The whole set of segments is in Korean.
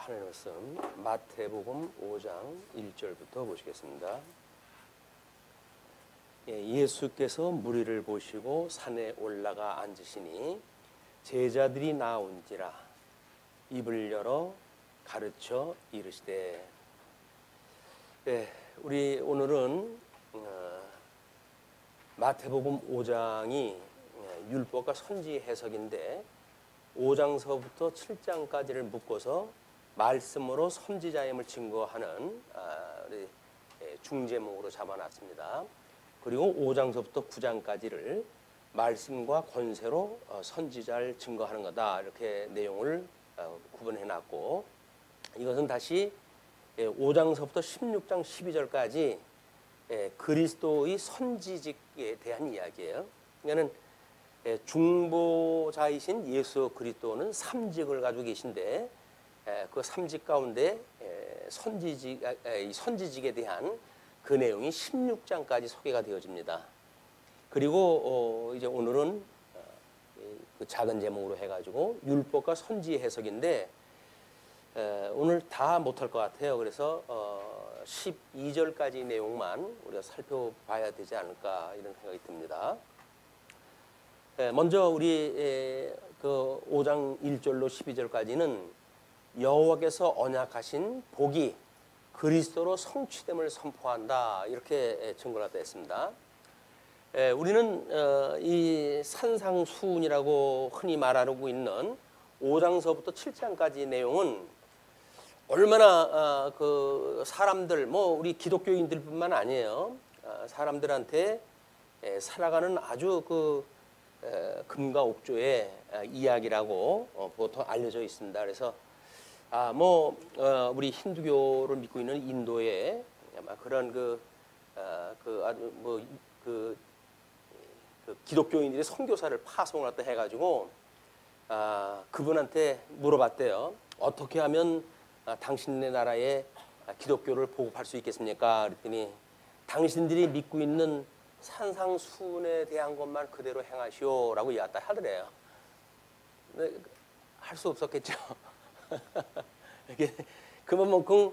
하나님의 말씀 마태복음 5장 1절부터 보시겠습니다. 예수께서 무리를 보시고 산에 올라가 앉으시니 제자들이 나온지라 입을 열어 가르쳐 이르시되. 우리 오늘은 마태복음 5장이 율법과 선지 해석인데 5장서부터 7장까지를 묶어서 말씀으로 선지자임을 증거하는 우리 중제목으로 잡아놨습니다. 그리고 5장서부터 9장까지를 말씀과 권세로 선지자를 증거하는 거다, 이렇게 내용을 구분해놨고, 이것은 다시 5장서부터 16장 12절까지 그리스도의 선지직에 대한 이야기예요. 그러니까는 중보자이신 예수 그리스도는 3직을 가지고 계신데 그 3직 가운데 선지직에 대한 그 내용이 16장까지 소개가 되어집니다. 그리고 이제 오늘은 그 작은 제목으로 해가지고 율법과 선지 해석인데 오늘 다 못할 것 같아요. 그래서 12절까지 내용만 우리가 살펴봐야 되지 않을까, 이런 생각이 듭니다. 먼저 우리 그 5장 1절로 12절까지는 여호와께서 언약하신 복이 그리스도로 성취됨을 선포한다, 이렇게 증거가 됐습니다. 우리는 이 산상수훈이라고 흔히 말하고 있는 5장서부터 7장까지 내용은 얼마나 그 사람들, 우리 기독교인들뿐만 아니에요. 사람들한테 살아가는 아주 그 금과 옥조의 이야기라고 보통 알려져 있습니다. 그래서 우리 힌두교를 믿고 있는 인도에 그런 그 기독교인들이 선교사를 파송을 또 해가지고 그분한테 물어봤대요. 어떻게 하면 당신네 나라에 기독교를 보급할 수 있겠습니까? 그랬더니 당신들이 믿고 있는 산상수훈에 대한 것만 그대로 행하시오라고 이야기했다 하더래요. 할 수 없었겠죠. 그만큼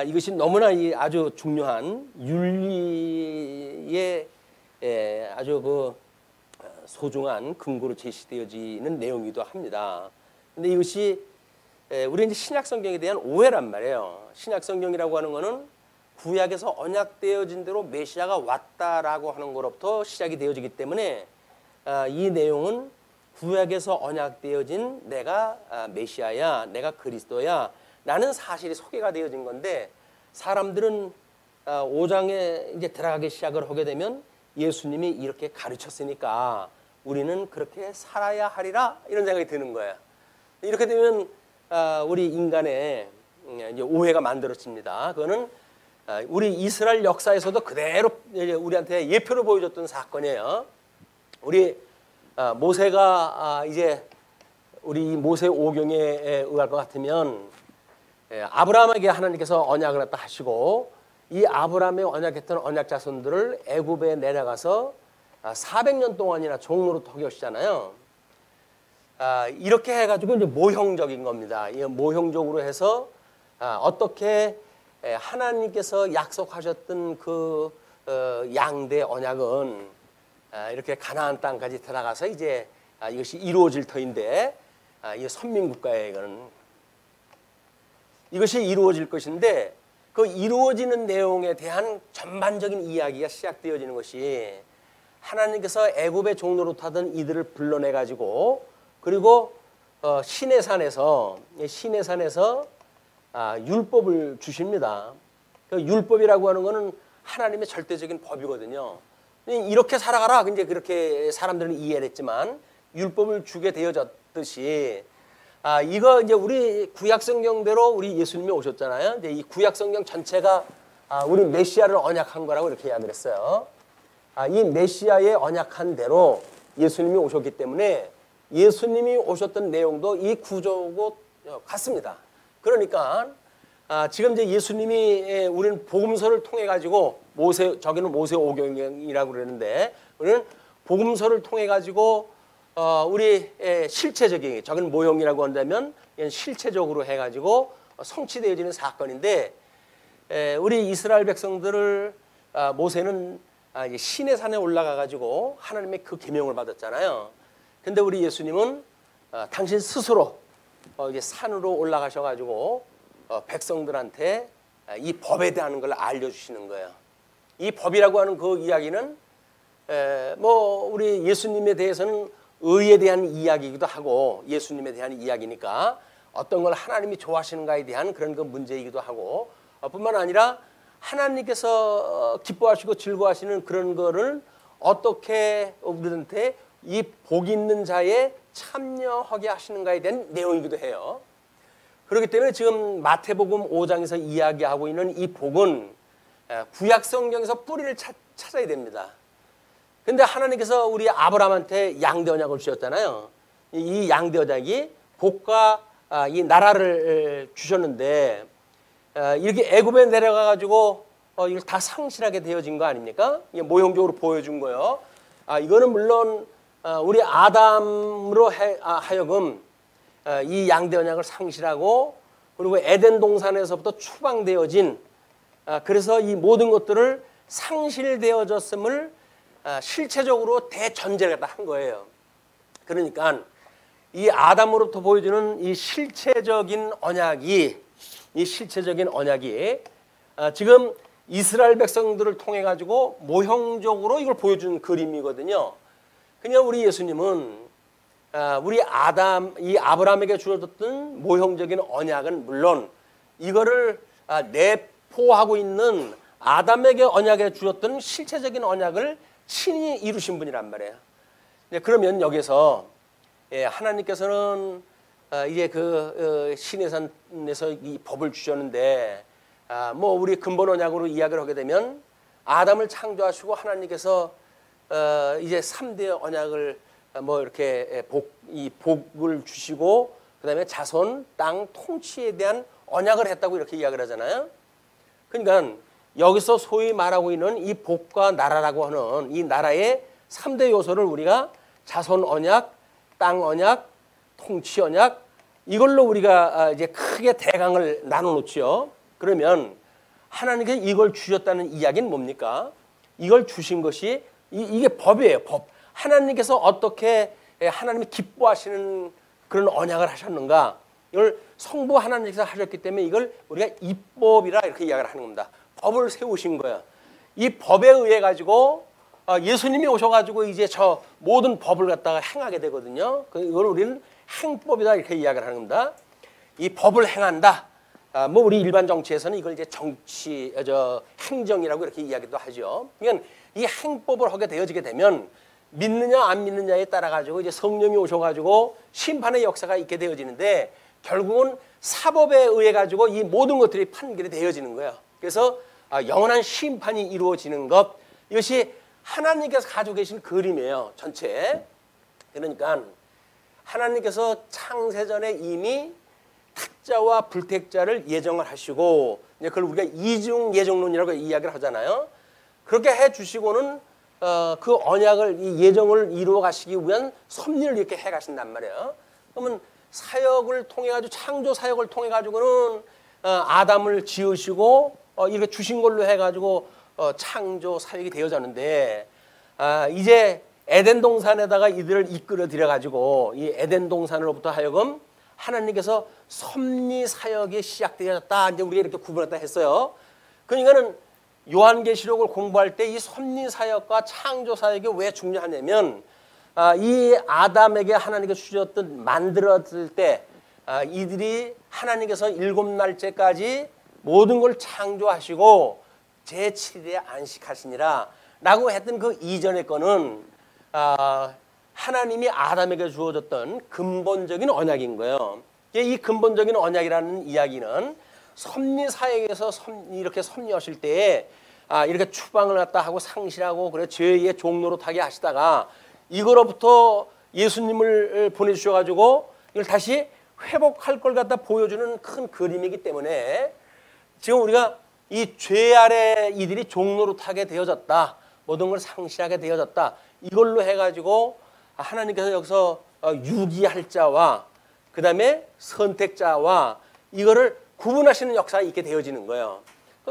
이것이 너무나 아주 중요한 윤리의 아주 그 소중한 근거로 제시되어지는 내용이기도 합니다. 근데 이것이 우리 이제 신약 성경에 대한 오해란 말이에요. 신약 성경이라고 하는 것은 구약에서 언약되어진 대로 메시아가 왔다라고 하는 것부터 시작이 되어지기 때문에 이 내용은 구약에서 언약되어진 내가 메시아야, 내가 그리스도야 라는 사실이 소개가 되어진 건데, 사람들은 5장에 이제 들어가기 시작을 하게 되면 예수님이 이렇게 가르쳤으니까 우리는 그렇게 살아야 하리라, 이런 생각이 드는 거예요. 이렇게 되면 우리 인간의 이제 오해가 만들어집니다. 그거는 우리 이스라엘 역사에서도 그대로 우리한테 예표를 보여줬던 사건이에요. 우리 모세가 이제 우리 모세 오경에 의할 것 같으면 아브라함에게 하나님께서 언약을 갖다 하시고, 이 아브라함의 언약했던 언약 자손들을 애굽에 내려가서 400년 동안이나 종로로 허기시잖아요. 이렇게 해가지고 이제 모형적인 겁니다. 이 모형적으로 해서 어떻게 하나님께서 약속하셨던 그 양대 언약은 이렇게 가나안 땅까지 들어가서 이제 이것이 이루어질 터인데, 이 선민국가에 이것이 이루어질 것인데, 그 이루어지는 내용에 대한 전반적인 이야기가 시작되어지는 것이 하나님께서 애굽의 종로로 타던 이들을 불러내 가지고, 그리고 시내산에서 율법을 주십니다. 그 율법이라고 하는 것은 하나님의 절대적인 법이거든요. 이렇게 살아가라, 이제 그렇게 사람들은 이해를 했지만, 율법을 주게 되어졌듯이 이거 이제 우리 구약 성경대로 우리 예수님이 오셨잖아요. 이제 이 구약 성경 전체가 우리 메시아를 언약한 거라고 이렇게 이야기를 했어요. 이 메시아의 언약한 대로 예수님이 오셨기 때문에 예수님이 오셨던 내용도 이 구조고 같습니다. 그러니까 지금 이제 예수님이 우리는 복음서를 통해 가지고 저기는 모세 오경이라고 그러는데, 우리는 복음서를 통해 가지고 우리 실체적인, 저기는 모형이라고 한다면 실체적으로 해가지고 성취되어지는 사건인데 우리 이스라엘 백성들을 모세는 이제 시내 산에 올라가 가지고 하나님의 그 계명을 받았잖아요. 근데 우리 예수님은 당신 스스로 이제 산으로 올라가셔 가지고 백성들한테 이 법에 대한 걸 알려주시는 거예요. 이 법이라고 하는 그 이야기는 뭐 우리 예수님에 대해서는 의에 대한 이야기이기도 하고 예수님에 대한 이야기니까 어떤 걸 하나님이 좋아하시는가에 대한 그런 그 문제이기도 하고 뿐만 아니라 하나님께서 기뻐하시고 즐거워하시는 그런 거를 어떻게 우리한테 이 복 있는 자에 참여하게 하시는가에 대한 내용이기도 해요. 그렇기 때문에 지금 마태복음 5장에서 이야기하고 있는 이 복은 구약 성경에서 뿌리를 찾아야 됩니다. 근데 하나님께서 우리 아브라함한테 양대 언약을 주셨잖아요. 이 양대 언약이 복과 이 나라를 주셨는데 이렇게 애굽에 내려가 가지고 이걸 다 상실하게 되어진 거 아닙니까? 이게 모형적으로 보여준 거예요. 이거는 물론 우리 아담으로 하여금 이 양대 언약을 상실하고 그리고 에덴 동산에서부터 추방되어진 그래서 이 모든 것들을 상실되어졌음을 실체적으로 대전제를 갖다 한 거예요. 그러니까 이 아담으로부터 보여주는 이 실체적인 언약이 지금 이스라엘 백성들을 통해 가지고 모형적으로 이걸 보여준 그림이거든요. 그냥 우리 예수님은 우리 이 아브라함에게 주어졌던 모형적인 언약은 물론 이거를 내포하고 있는 아담에게 언약에 주었던 실체적인 언약을 친히 이루신 분이란 말이에요. 그러면 여기서 하나님께서는 이제 그 시내산에서 이 법을 주셨는데 뭐 우리 근본 언약으로 이야기를 하게 되면 아담을 창조하시고 하나님께서 이제 3대 언약을 뭐 이렇게 복을 주시고 그다음에 자손, 땅, 통치에 대한 언약을 했다고 이렇게 이야기를 하잖아요. 그러니까 여기서 소위 말하고 있는 이 복과 나라라고 하는 이 나라의 3대 요소를 우리가 자손 언약, 땅 언약, 통치 언약 이걸로 우리가 이제 크게 대강을 나눠 놓지요. 그러면 하나님께서 이걸 주셨다는 이야기는 뭡니까? 이걸 주신 것이 이게 법이에요. 법. 하나님께서 어떻게 하나님이 기뻐하시는 그런 언약을 하셨는가? 이걸 성부 하나님께서 하셨기 때문에 이걸 우리가 입법이라 이렇게 이야기를 하는 겁니다. 법을 세우신 거예요. 이 법에 의해 가지고 예수님이 오셔가지고 이제 저 모든 법을 갖다가 행하게 되거든요. 이걸 우리는 행법이다 이렇게 이야기를 하는 겁니다. 이 법을 행한다. 뭐 우리 일반 정치에서는 이걸 이제 행정이라고 이렇게 이야기도 하죠. 그러니까 이 행법을 하게 되어지게 되면 믿느냐 안 믿느냐에 따라 가지고 이제 성령이 오셔가지고 심판의 역사가 있게 되어지는데 결국은 사법에 의해 가지고 이 모든 것들이 판결이 되어지는 거예요. 그래서 영원한 심판이 이루어지는 것 이것이 하나님께서 가지고 계신 그림이에요. 전체. 그러니까 하나님께서 창세전에 이미 택자와 불택자를 예정을 하시고 그걸 우리가 이중 예정론이라고 이야기를 하잖아요. 그렇게 해주시고는 그 언약을 이 예정을 이루어 가시기 위한 섭리를 이렇게 해 가신단 말이에요. 그러면 사역을 통해 가지고 창조 사역을 통해 가지고는 아담을 지으시고 이렇게 주신 걸로 해 가지고 창조 사역이 되어졌는데 이제 에덴 동산에다가 이들을 이끌어 들여 가지고 이 에덴 동산으로부터 하여금 하나님께서 섭리 사역이 시작되었다. 이제 우리가 이렇게 구분했다 했어요. 그러니까는 요한계시록을 공부할 때 이 섭리 사역과 창조 사역이 왜 중요하냐면 이 아담에게 하나님께서 주셨던 만들었을 때 이들이 하나님께서 7날째까지 모든 걸 창조하시고 제7일에 안식하시니라 라고 했던 그 이전의 거는 하나님이 아담에게 주어졌던 근본적인 언약인 거예요. 이 근본적인 언약이라는 이야기는 섭리 사역에서 이렇게 섭리하실 때에 이렇게 추방을 갖다 하고 상실하고 그래 죄의 종로로 타게 하시다가 이거로부터 예수님을 보내주셔가지고 이걸 다시 회복할 걸 갖다 보여주는 큰 그림이기 때문에 지금 우리가 이 죄 아래 이들이 종로로 타게 되어졌다. 모든 걸 상실하게 되어졌다. 이걸로 해가지고 하나님께서 여기서 유기할 자와 그 다음에 선택자와 이거를 구분하시는 역사가 있게 되어지는 거예요.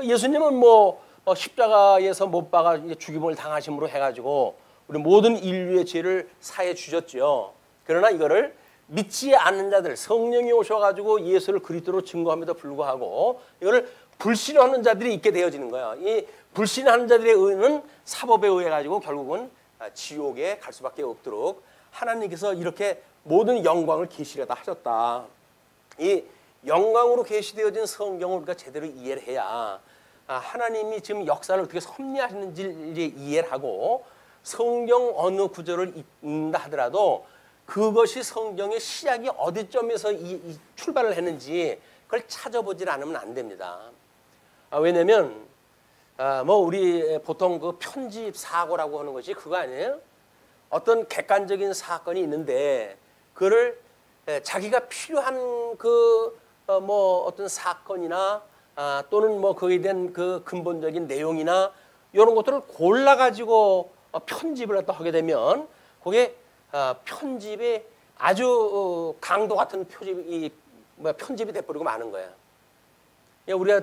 예수님은 뭐 십자가에서 못 박아 죽임을 당하심으로 해가지고 우리 모든 인류의 죄를 사해 주셨죠. 그러나 이거를 믿지 않는 자들, 성령이 오셔가지고 예수를 그리스도로 증거함에도 불구하고 이거를 불신하는 자들이 있게 되어지는 거예요. 이 불신하는 자들의 의는 사법에 의해 가지고 결국은 지옥에 갈 수밖에 없도록 하나님께서 이렇게 모든 영광을 계시려다 하셨다. 이 영광으로 계시되어진 성경을 우리가 제대로 이해를 해야 하나님이 지금 역사를 어떻게 섭리하시는지 이해를 하고 성경 어느 구절을 읽는다 하더라도 그것이 성경의 시작이 어디점에서 출발을 했는지 그걸 찾아보질 않으면 안 됩니다. 왜냐면 뭐 우리 보통 그 편집 사고라고 하는 것이 그거 아니에요? 어떤 객관적인 사건이 있는데 그를 자기가 필요한 그 뭐 어떤 사건이나 또는 뭐 거기에 대한 그 근본적인 내용이나 이런 것들을 골라 가지고 편집을 하게 되면 그게 편집이 아주 강도 같은 편집이 돼버리고 마는 거야. 우리가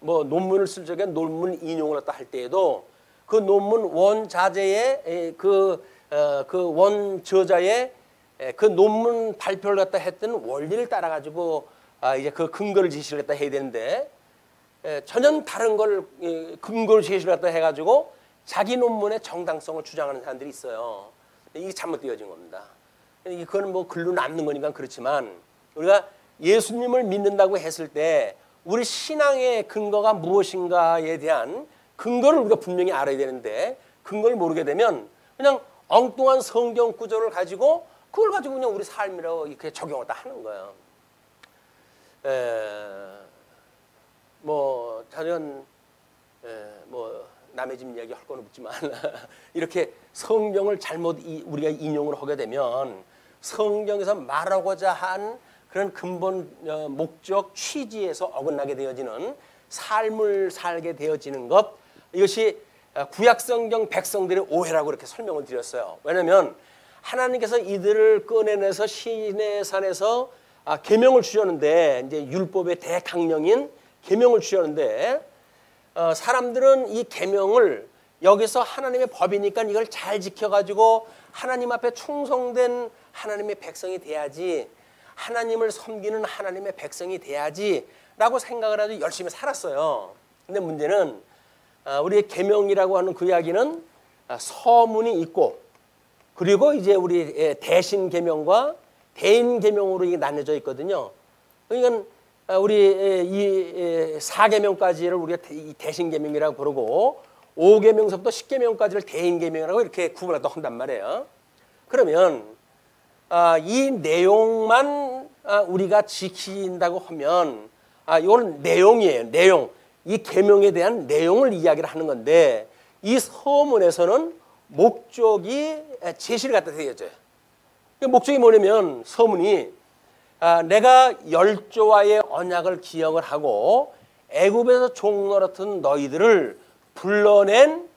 뭐 논문을 쓸 적에 논문 인용을 할 때에도 그 논문 원자재의 그 원저자의 그 논문 발표를 갖다 했던 원리를 따라 가지고 이제 그 근거를 제시를 갖다 해야 되는데 전혀 다른 걸 근거를 제시를 갖다 해가지고 자기 논문의 정당성을 주장하는 사람들이 있어요. 이게 잘못되어진 겁니다. 그건 뭐 글로 남는 거니까 그렇지만 우리가 예수님을 믿는다고 했을 때 우리 신앙의 근거가 무엇인가에 대한 근거를 우리가 분명히 알아야 되는데 근거를 모르게 되면 그냥 엉뚱한 성경 구절을 가지고 그걸 가지고 그냥 우리 삶이라고 이렇게 적용을 다 하는 거예요. 뭐 자연 뭐 남의 집 이야기 할 건 없지만 이렇게 성경을 잘못 우리가 인용을 하게 되면 성경에서 말하고자 한 그런 근본 목적 취지에서 어긋나게 되어지는 삶을 살게 되어지는 것, 이것이 구약성경 백성들의 오해라고 이렇게 설명을 드렸어요. 왜냐하면 하나님께서 이들을 꺼내내서 시내산에서 계명을 주셨는데 이제 율법의 대강령인 계명을 주셨는데 사람들은 이 계명을 여기서 하나님의 법이니까 이걸 잘 지켜가지고 하나님 앞에 충성된 하나님의 백성이 돼야지, 하나님을 섬기는 하나님의 백성이 돼야지 라고 생각을 하고 열심히 살았어요. 근데 문제는 우리의 계명이라고 하는 그 이야기는 서문이 있고 그리고 이제 우리 대신 계명과 대인 계명으로 이게 나뉘어져 있거든요. 그러니까 우리 이 4계명까지를 우리가 대신 계명이라고 부르고 5계명서부터 10계명까지를 대인 계명이라고 이렇게 구분을 한단 말이에요. 그러면 이 내용만 우리가 지킨다고 하면 이건 내용이에요. 내용. 이 계명에 대한 내용을 이야기를 하는 건데 이 서문에서는 목적이 제시를 갖다 드려져요. 목적이 뭐냐면 서문이 내가 열조와의 언약을 기억을 하고 애굽에서 종 노릇한 너희들을 불러낸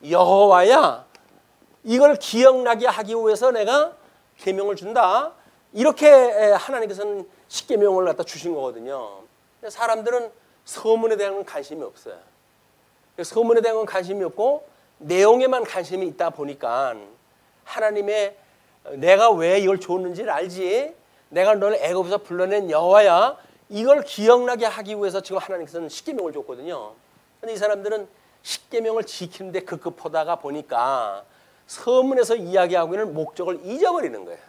여호와야, 이걸 기억나게 하기 위해서 내가 계명을 준다. 이렇게 하나님께서는 십계명을 갖다 주신 거거든요. 사람들은 서문에 대한 관심이 없어요. 서문에 대한 관심이 없고 내용에만 관심이 있다 보니까 하나님의 내가 왜 이걸 줬는지를 알지, 내가 너를 애굽에서 불러낸 여호와야, 이걸 기억나게 하기 위해서 지금 하나님께서는 십계명을 줬거든요. 근데 이 사람들은 십계명을 지키는데 급급하다가 보니까 서문에서 이야기하고 있는 목적을 잊어버리는 거예요.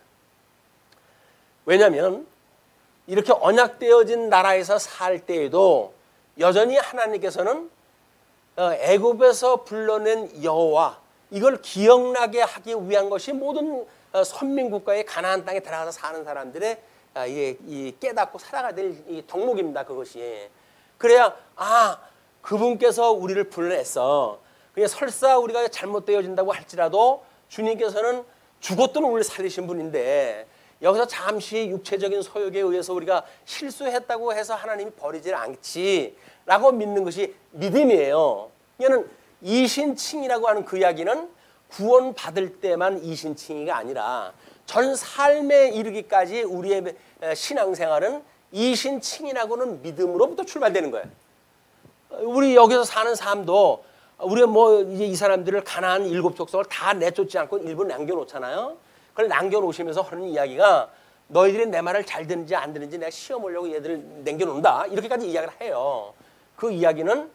왜냐하면 이렇게 언약되어진 나라에서 살 때에도 여전히 하나님께서는 애굽에서 불러낸 여호와, 이걸 기억나게 하기 위한 것이 모든 선민국가의 가나안 땅에 들어가서 사는 사람들의 이 깨닫고 살아가야 될 이 덕목입니다. 그것이. 그래야 그분께서 우리를 불러냈어. 그냥 설사 우리가 잘못되어진다고 할지라도 주님께서는 죽었던 우리를 살리신 분인데 여기서 잠시 육체적인 소욕에 의해서 우리가 실수했다고 해서 하나님이 버리질 않지라고 믿는 것이 믿음이에요. 이거는 이신칭이라고 하는 그 이야기는 구원받을 때만 이신칭이가 아니라 전 삶에 이르기까지 우리의 신앙생활은 이신칭이라고는 믿음으로부터 출발되는 거예요. 우리 여기서 사는 삶도 우리가 뭐 이제 이 사람들을 가나안 7 족속을 다 내쫓지 않고 일부 남겨놓잖아요. 그걸 남겨놓으시면서 하는 이야기가 너희들이 내 말을 잘 듣는지 안 듣는지 내가 시험하려고 얘들을 남겨놓는다. 이렇게까지 이야기를 해요. 그 이야기는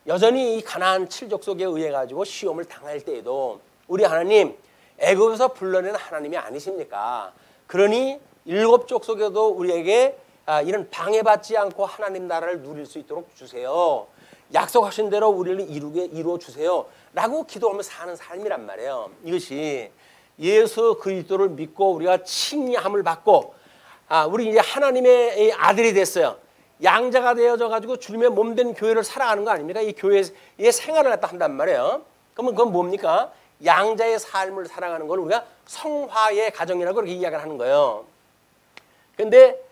여전히 이 가나안 7족속에 의해 가지고 시험을 당할 때에도 우리 하나님 애굽에서 불러내는 하나님이 아니십니까? 그러니 7 족속에도 우리에게 이런 방해받지 않고 하나님 나라를 누릴 수 있도록 주세요. 약속하신 대로 우리를 이루어 주세요. 라고 기도하며 사는 삶이란 말이에요. 이것이 예수 그리스도를 믿고 우리가 칭의함을 받고 우리 이제 하나님의 아들이 됐어요. 양자가 되어져 가지고 주님의 몸된 교회를 살아가는 거 아닙니까? 이 교회의 생활을 갖다 한단 말이에요. 그러면 그건 뭡니까? 양자의 삶을 살아가는 걸 우리가 성화의 과정이라고 그렇게 이야기를 하는 거예요. 그런데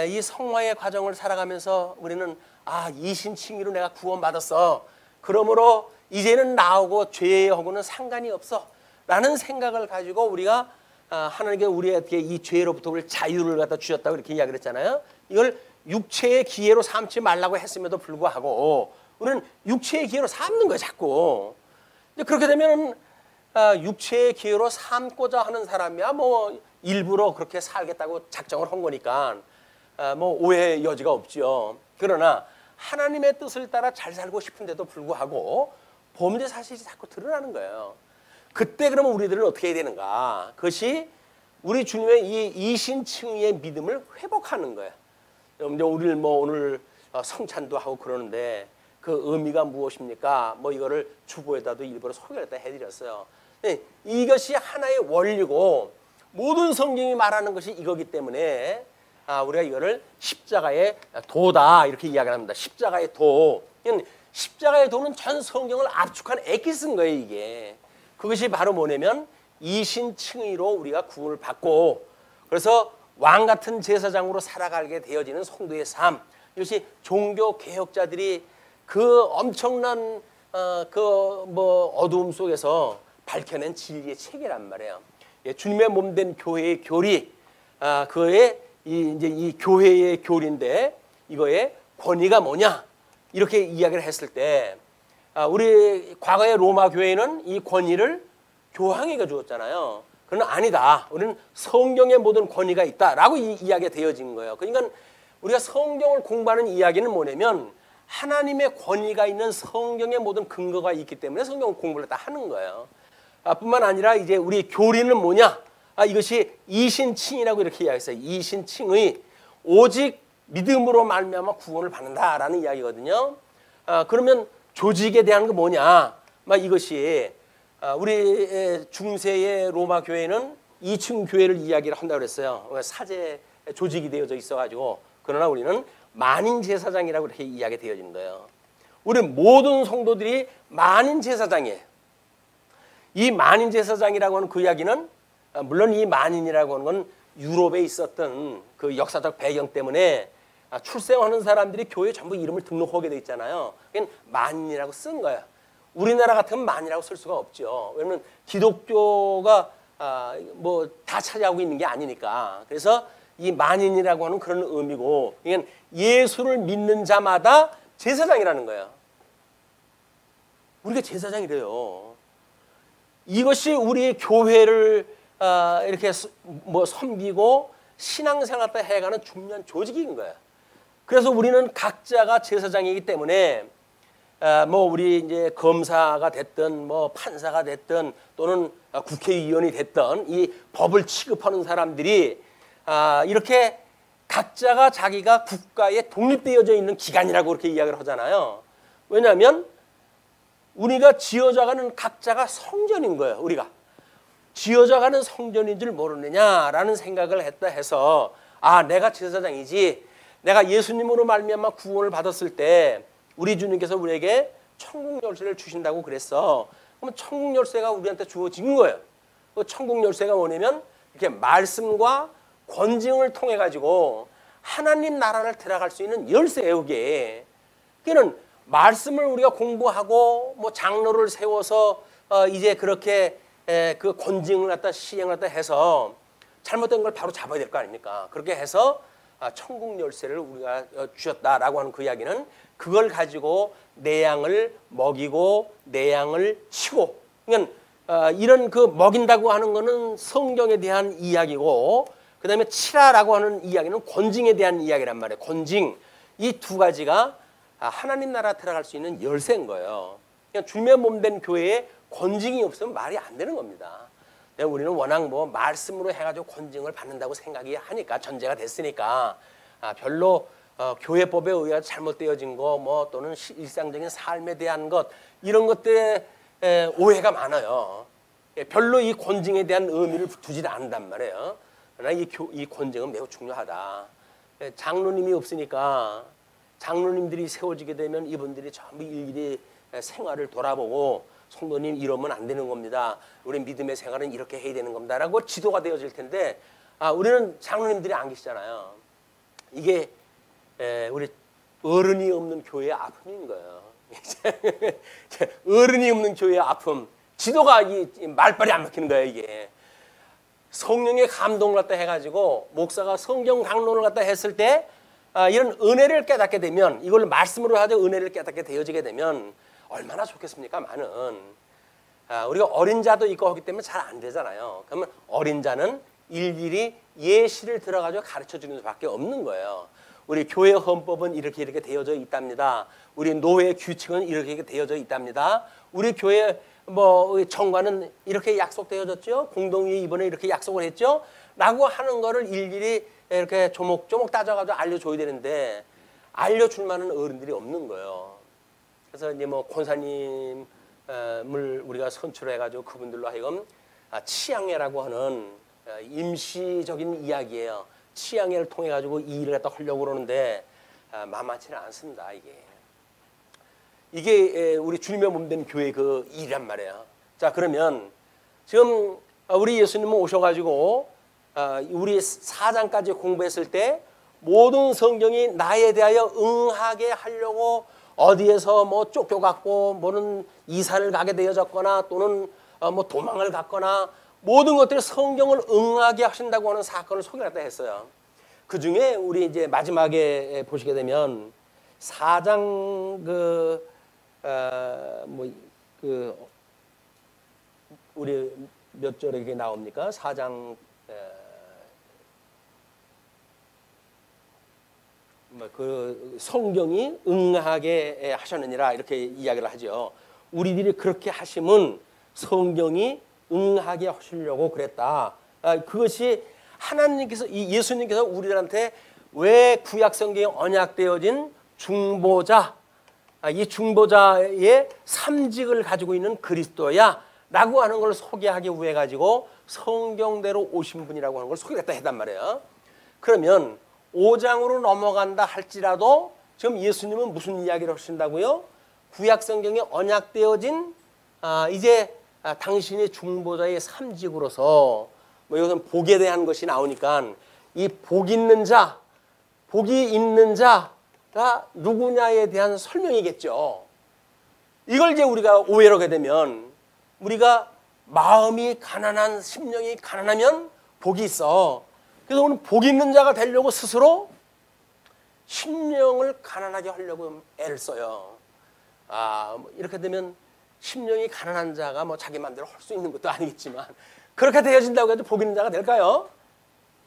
이 성화의 과정을 살아가면서 우리는 이신칭의로 내가 구원받았어. 그러므로 이제는 나하고 죄하고는 상관이 없어. 라는 생각을 가지고 우리가 하나님께 우리에게 이 죄로부터 우리 자유를 갖다 주셨다고 이렇게 이야기를 했잖아요. 이걸 육체의 기회로 삼지 말라고 했음에도 불구하고 우리는 육체의 기회로 삼는 거예요, 자꾸. 그렇게 되면 육체의 기회로 삼고자 하는 사람이야 뭐 일부러 그렇게 살겠다고 작정을 한 거니까 뭐 오해의 여지가 없죠. 그러나 하나님의 뜻을 따라 잘 살고 싶은데도 불구하고 범죄 사실이 자꾸 드러나는 거예요. 그때 그러면 우리들은 어떻게 해야 되는가? 그것이 우리 주님의 이 이신칭의의 믿음을 회복하는 거예요. 우리를 뭐 오늘 성찬도 하고 그러는데 그 의미가 무엇입니까? 뭐 이거를 주보에다도 일부러 소개를 해드렸어요. 이것이 하나의 원리고 모든 성경이 말하는 것이 이거기 때문에 우리가 이거를 십자가의 도다 이렇게 이야기를 합니다. 십자가의 도. 십자가의 도는 전 성경을 압축한 액기 쓴 거예요, 이게. 그것이 바로 뭐냐면 이신칭의로 우리가 구원을 받고 그래서 왕 같은 제사장으로 살아가게 되어지는 성도의 삶. 이것이 종교 개혁자들이 그 엄청난 어두움 속에서 밝혀낸 진리의 체계란 말이에요. 주님의 몸된 교회의 교리, 그의 이 교회의 교리인데 이거의 권위가 뭐냐 이렇게 이야기를 했을 때 우리 과거의 로마 교회는 이 권위를 교황에게 주었잖아요. 그러나 아니다. 우리는 성경의 모든 권위가 있다라고 이야기가 되어진 거예요. 그러니까 우리가 성경을 공부하는 이야기는 뭐냐면 하나님의 권위가 있는 성경의 모든 근거가 있기 때문에 성경 공부를 다 하는 거예요. 뿐만 아니라 이제 우리 교리는 뭐냐? 이것이 이신칭이라고 이렇게 이야기했어요. 이신칭의 오직 믿음으로 말미암아 구원을 받는다라는 이야기거든요. 그러면 조직에 대한 게 뭐냐? 이것이 우리 중세의 로마 교회는 2층 교회를 이야기를 한다고 그랬어요. 사제 조직이 되어져 있어가지고 그러나 우리는 만인 제사장이라고 이렇게 이야기 되어진 거예요. 우리 모든 성도들이 만인 제사장이에요. 이 만인 제사장이라고 하는 그 이야기는 물론 이 만인이라고 하는 건 유럽에 있었던 그 역사적 배경 때문에 출생하는 사람들이 교회에 전부 이름을 등록하게 돼 있잖아요. 그러니까 만인이라고 쓴 거예요. 우리나라 같으면 만이라고 쓸 수가 없죠. 왜냐하면 기독교가 뭐 다 차지하고 있는 게 아니니까. 그래서 이 만인이라고 하는 그런 의미고, 이건 예수를 믿는 자마다 제사장이라는 거예요. 우리가 제사장이래요. 이것이 우리 교회를 이렇게 뭐 섬기고 신앙생활 때 해가는 중요한 조직인 거예요. 그래서 우리는 각자가 제사장이기 때문에 뭐 우리 이제 검사가 됐든 뭐 판사가 됐든 또는 국회의원이 됐든 이 법을 취급하는 사람들이 이렇게 각자가 자기가 국가에 독립되어져 있는 기관이라고 그렇게 이야기를 하잖아요. 왜냐하면 우리가 지어져가는 각자가 성전인 거예요. 우리가 지어져가는 성전인 줄 모르느냐라는 생각을 했다 해서 내가 제사장이지, 내가 예수님으로 말미암아 구원을 받았을 때 우리 주님께서 우리에게 천국 열쇠를 주신다고 그랬어. 그러면 천국 열쇠가 우리한테 주어진 거예요. 그 천국 열쇠가 뭐냐면 이렇게 말씀과 권징을 통해 가지고 하나님 나라를 들어갈 수 있는 열쇠예요. 그게. 그는 말씀을 우리가 공부하고 뭐 장로를 세워서 이제 그렇게 그 권징을 갖다 시행을 갖다 해서 잘못된 걸 바로 잡아야 될 거 아닙니까? 그렇게 해서 천국 열쇠를 우리가 주셨다라고 하는 그 이야기는 그걸 가지고 내 양을 먹이고 내 양을 치고, 그러니까 이런 그 먹인다고 하는 거는 성경에 대한 이야기고, 그 다음에 치라라고 하는 이야기는 권징에 대한 이야기란 말이에요. 권징. 이 두 가지가 하나님 나라 들어갈 수 있는 열쇠인 거예요. 그냥 주님의 몸된 교회에 권징이 없으면 말이 안 되는 겁니다. 우리는 워낙 뭐 말씀으로 해가지고 권징을 받는다고 생각이 하니까, 전제가 됐으니까 별로 교회법에 의해서 잘못되어진 거 뭐 또는 일상적인 삶에 대한 것, 이런 것들에 오해가 많아요. 별로 이 권징에 대한 의미를 두지 않는단 말이에요. 그러나 이 권징은 매우 중요하다. 장로님이 없으니까 장로님들이 세워지게 되면 이분들이 전부 일일이 생활을 돌아보고, 성도님 이러면 안 되는 겁니다, 우리 믿음의 생활은 이렇게 해야 되는 겁니다 라고 지도가 되어질 텐데, 우리는 장로님들이 안 계시잖아요. 이게 우리 어른이 없는 교회의 아픔인 거예요. 어른이 없는 교회의 아픔, 지도가 이 말빨이 안 막히는 거예요. 이게 성령의 감동을 갖다 해가지고 목사가 성경 강론을 갖다 했을 때 이런 은혜를 깨닫게 되면, 이걸 말씀으로 하되 은혜를 깨닫게 되어지게 되면 얼마나 좋겠습니까? 많은 우리가 어린 자도 있고 하기 때문에 잘 안 되잖아요. 그러면 어린 자는 일일이 예시를 들어가지고 가르쳐 주는 수밖에 없는 거예요. 우리 교회 헌법은 이렇게 되어져 있답니다. 우리 노예 규칙은 이렇게 되어져 있답니다. 우리 교회 뭐 정관은 이렇게 약속되어졌죠. 공동회의 이번에 이렇게 약속을 했죠. 라고 하는 거를 일일이 이렇게 조목조목 따져가지고 알려줘야 되는데, 알려줄 만한 어른들이 없는 거예요. 그래서 이제 뭐 권사님을 우리가 선출해가지고 그분들로 하여금 치양회라고 하는 임시적인 이야기예요. 치양회를 통해 가지고 이 일을 갖다 하려고 그러는데 만만치는 않습니다. 이게 우리 주님의 몸된 교회 그 일이란 말이에요. 자, 그러면 지금 우리 예수님은 오셔가지고 우리 4장까지 공부했을 때 모든 성경이 나에 대하여 응하게 하려고 어디에서 뭐 쫓겨갔고, 뭐는 이사를 가게 되어졌거나 또는 뭐 도망을 갔거나, 모든 것들이 성경을 응하게 하신다고 하는 사건을 소개했다 했어요. 그 중에 우리 이제 마지막에 보시게 되면 4장 우리 몇 절에 이게 나옵니까? 4장 그 성경이 응하게 하셨느니라 이렇게 이야기를 하죠. 우리들이 그렇게 하심은 성경이 응하게 하시려고 그랬다. 그것이 하나님께서, 이 예수님께서 우리들한테 왜 구약 성경에 언약되어진 중보자, 이 중보자의 삼직을 가지고 있는 그리스도야 라고 하는 걸 소개하기 위해 가지고 성경대로 오신 분이라고 하는 걸 소개했다 했단 말이에요. 그러면 5장으로 넘어간다 할지라도 지금 예수님은 무슨 이야기를 하신다고요? 구약 성경에 언약되어진 이제 당신의 중보자의 삼직으로서, 뭐 이것은 복에 대한 것이 나오니까 이 복 있는 자, 복이 있는 자가 누구냐에 대한 설명이겠죠. 이걸 이제 우리가 오해를 하게 되면, 우리가 마음이 가난한, 심령이 가난하면 복이 있어. 그래서 오늘 복 있는 자가 되려고 스스로 심령을 가난하게 하려고 애를 써요. 이렇게 되면 심령이 가난한 자가 뭐 자기 마음대로 할 수 있는 것도 아니겠지만, 그렇게 되어진다고 해도 복 있는 자가 될까요?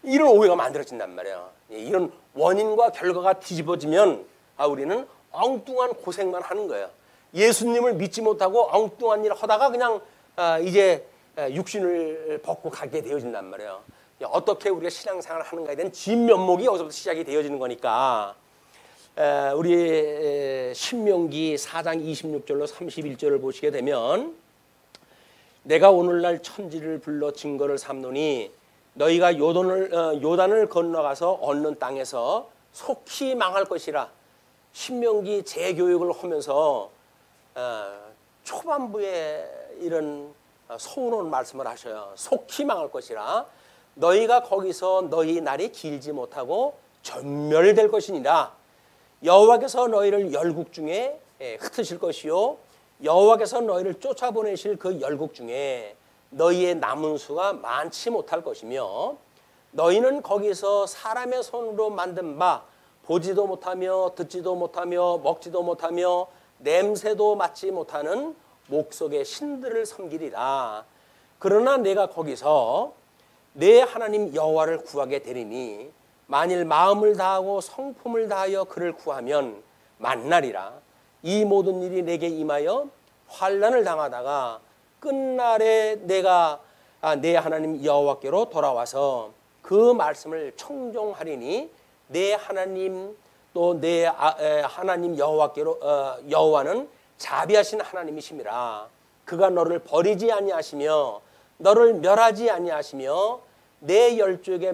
이런 오해가 만들어진단 말이에요. 이런 원인과 결과가 뒤집어지면 우리는 엉뚱한 고생만 하는 거예요. 예수님을 믿지 못하고 엉뚱한 일을 하다가 그냥 이제 육신을 벗고 가게 되어진단 말이에요. 어떻게 우리가 신앙생활을 하는가에 대한 진면목이 여기서부터 시작이 되어지는 거니까, 우리 신명기 4장 26절로 31절을 보시게 되면, 내가 오늘날 천지를 불러 증거를 삼노니 너희가 요단을 건너가서 얻는 땅에서 속히 망할 것이라. 신명기 재교육을 하면서 초반부에 이런 소원을 말씀을 하셔요. 속히 망할 것이라. 너희가 거기서 너희 날이 길지 못하고 전멸될 것이니라. 여호와께서 너희를 열국 중에 흩으실 것이요, 여호와께서 너희를 쫓아보내실 그 열국 중에 너희의 남은 수가 많지 못할 것이며, 너희는 거기서 사람의 손으로 만든 바 보지도 못하며 듣지도 못하며 먹지도 못하며 냄새도 맡지 못하는 목석의 신들을 섬기리라. 그러나 내가 거기서 내 하나님 여호와를 구하게 되리니 만일 마음을 다하고 성품을 다하여 그를 구하면 만나리라. 이 모든 일이 내게 임하여 환난을 당하다가 끝날에 내가 내 하나님 여호와께로 돌아와서 그 말씀을 청종하리니 내 하나님 또 내 하나님 여호와께로 여호와는 자비하신 하나님이심이라. 그가 너를 버리지 아니하시며 너를 멸하지 아니하시며 내 열조에게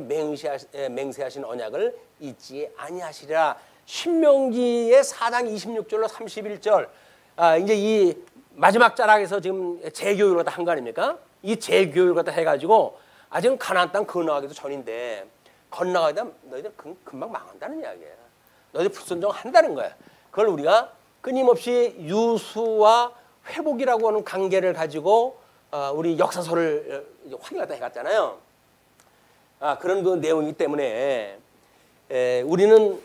맹세하신 언약을 잊지 아니하시리라. 신명기의 4장 26절로 31절. 이제 이 마지막 자락에서 지금 재교육을 갖다 한 거 아닙니까? 이 재교육을 갖다 해가지고 아직은 가나안 땅 건너가기도 전인데 건너가다 너희들 금방 망한다는 이야기예요. 너희들 불순종한다는 거야. 그걸 우리가 끊임없이 유수와 회복이라고 하는 관계를 가지고 우리 역사서를 확인하다 해갔잖아요. 그런 그 내용이기 때문에 우리는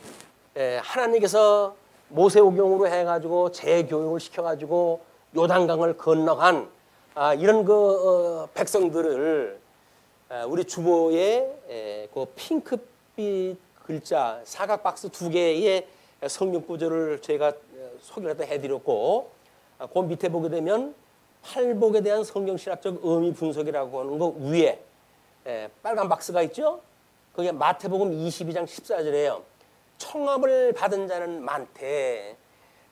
하나님께서 모세오경으로 해가지고 재교육을 시켜가지고 요단강을 건너간 이런 그 백성들을 우리 주보에 그 핑크빛 글자 사각 박스 2개의 성경 구절을 제가 소개를 해드렸고, 그 밑에 보게 되면 팔복에 대한 성경신학적 의미 분석이라고 하는 거 위에 빨간 박스가 있죠. 그게 마태복음 22장 14절이에요. 청함을 받은 자는 많되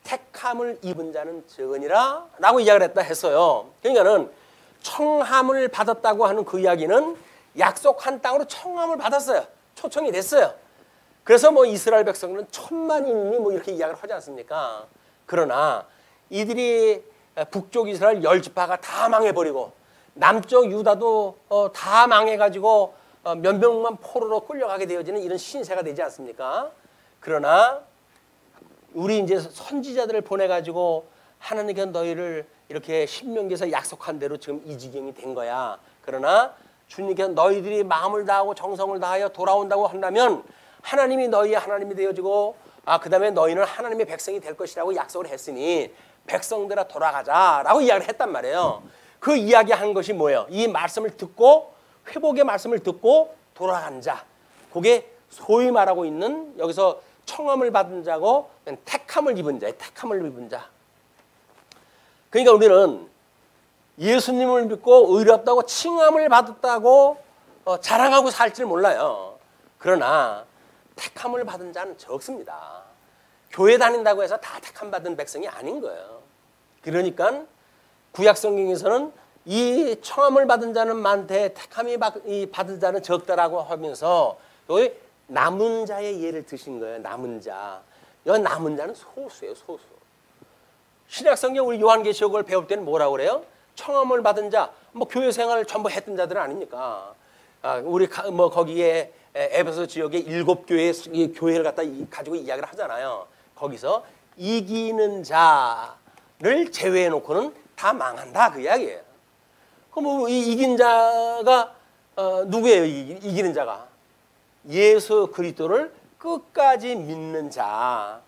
택함을 입은 자는 적으니라 라고 이야기를 했다 했어요. 그러니까는 청함을 받았다고 하는 그 이야기는 약속한 땅으로 청함을 받았어요. 초청이 됐어요. 그래서 뭐 이스라엘 백성은 1000만인이 뭐 이렇게 이야기를 하지 않습니까? 그러나 이들이 북쪽 이스라엘 10지파가 다 망해버리고 남쪽 유다도 다 망해가지고 몇 명만 포로로 끌려가게 되어지는 이런 신세가 되지 않습니까? 그러나 우리 이제 선지자들을 보내가지고 하나님께서 너희를 이렇게 신명기에서 약속한 대로 지금 이 지경이 된 거야. 그러나 주님께서 너희들이 마음을 다하고 정성을 다하여 돌아온다고 한다면 하나님이 너희의 하나님이 되어지고 그 다음에 너희는 하나님의 백성이 될 것이라고 약속을 했으니 백성들아 돌아가자라고 이야기를 했단 말이에요. 그 이야기한 것이 뭐예요? 이 말씀을 듣고 회복의 말씀을 듣고 돌아간 자. 그게 소위 말하고 있는 여기서 청함을 받은 자고 택함을 입은 자예요. 택함을 입은 자. 그러니까 우리는 예수님을 믿고 의롭다고 칭함을 받았다고 자랑하고 살 줄 몰라요. 그러나 택함을 받은 자는 적습니다. 교회 다닌다고 해서 다 택함 받은 백성이 아닌 거예요. 그러니까 구약 성경에서는 이 청함을 받은 자는 많되 택함이 받은 자는 적다라고 하면서 여기 남은 자의 예를 드신 거예요. 남은 자. 이 남은 자는 소수예요. 소수. 신약 성경 우리 요한계시록을 배울 때는 뭐라고 그래요? 청함을 받은 자, 뭐 교회 생활을 전부 했던 자들은 아닙니까? 우리 뭐 거기에 에베소 지역의 7교회 교회를 갖다 가지고 이야기를 하잖아요. 거기서 이기는 자를 제외해 놓고는 다 망한다 그 이야기예요. 그럼 이 이긴 자가 누구예요? 이기는 자가 예수 그리스도를 끝까지 믿는 자.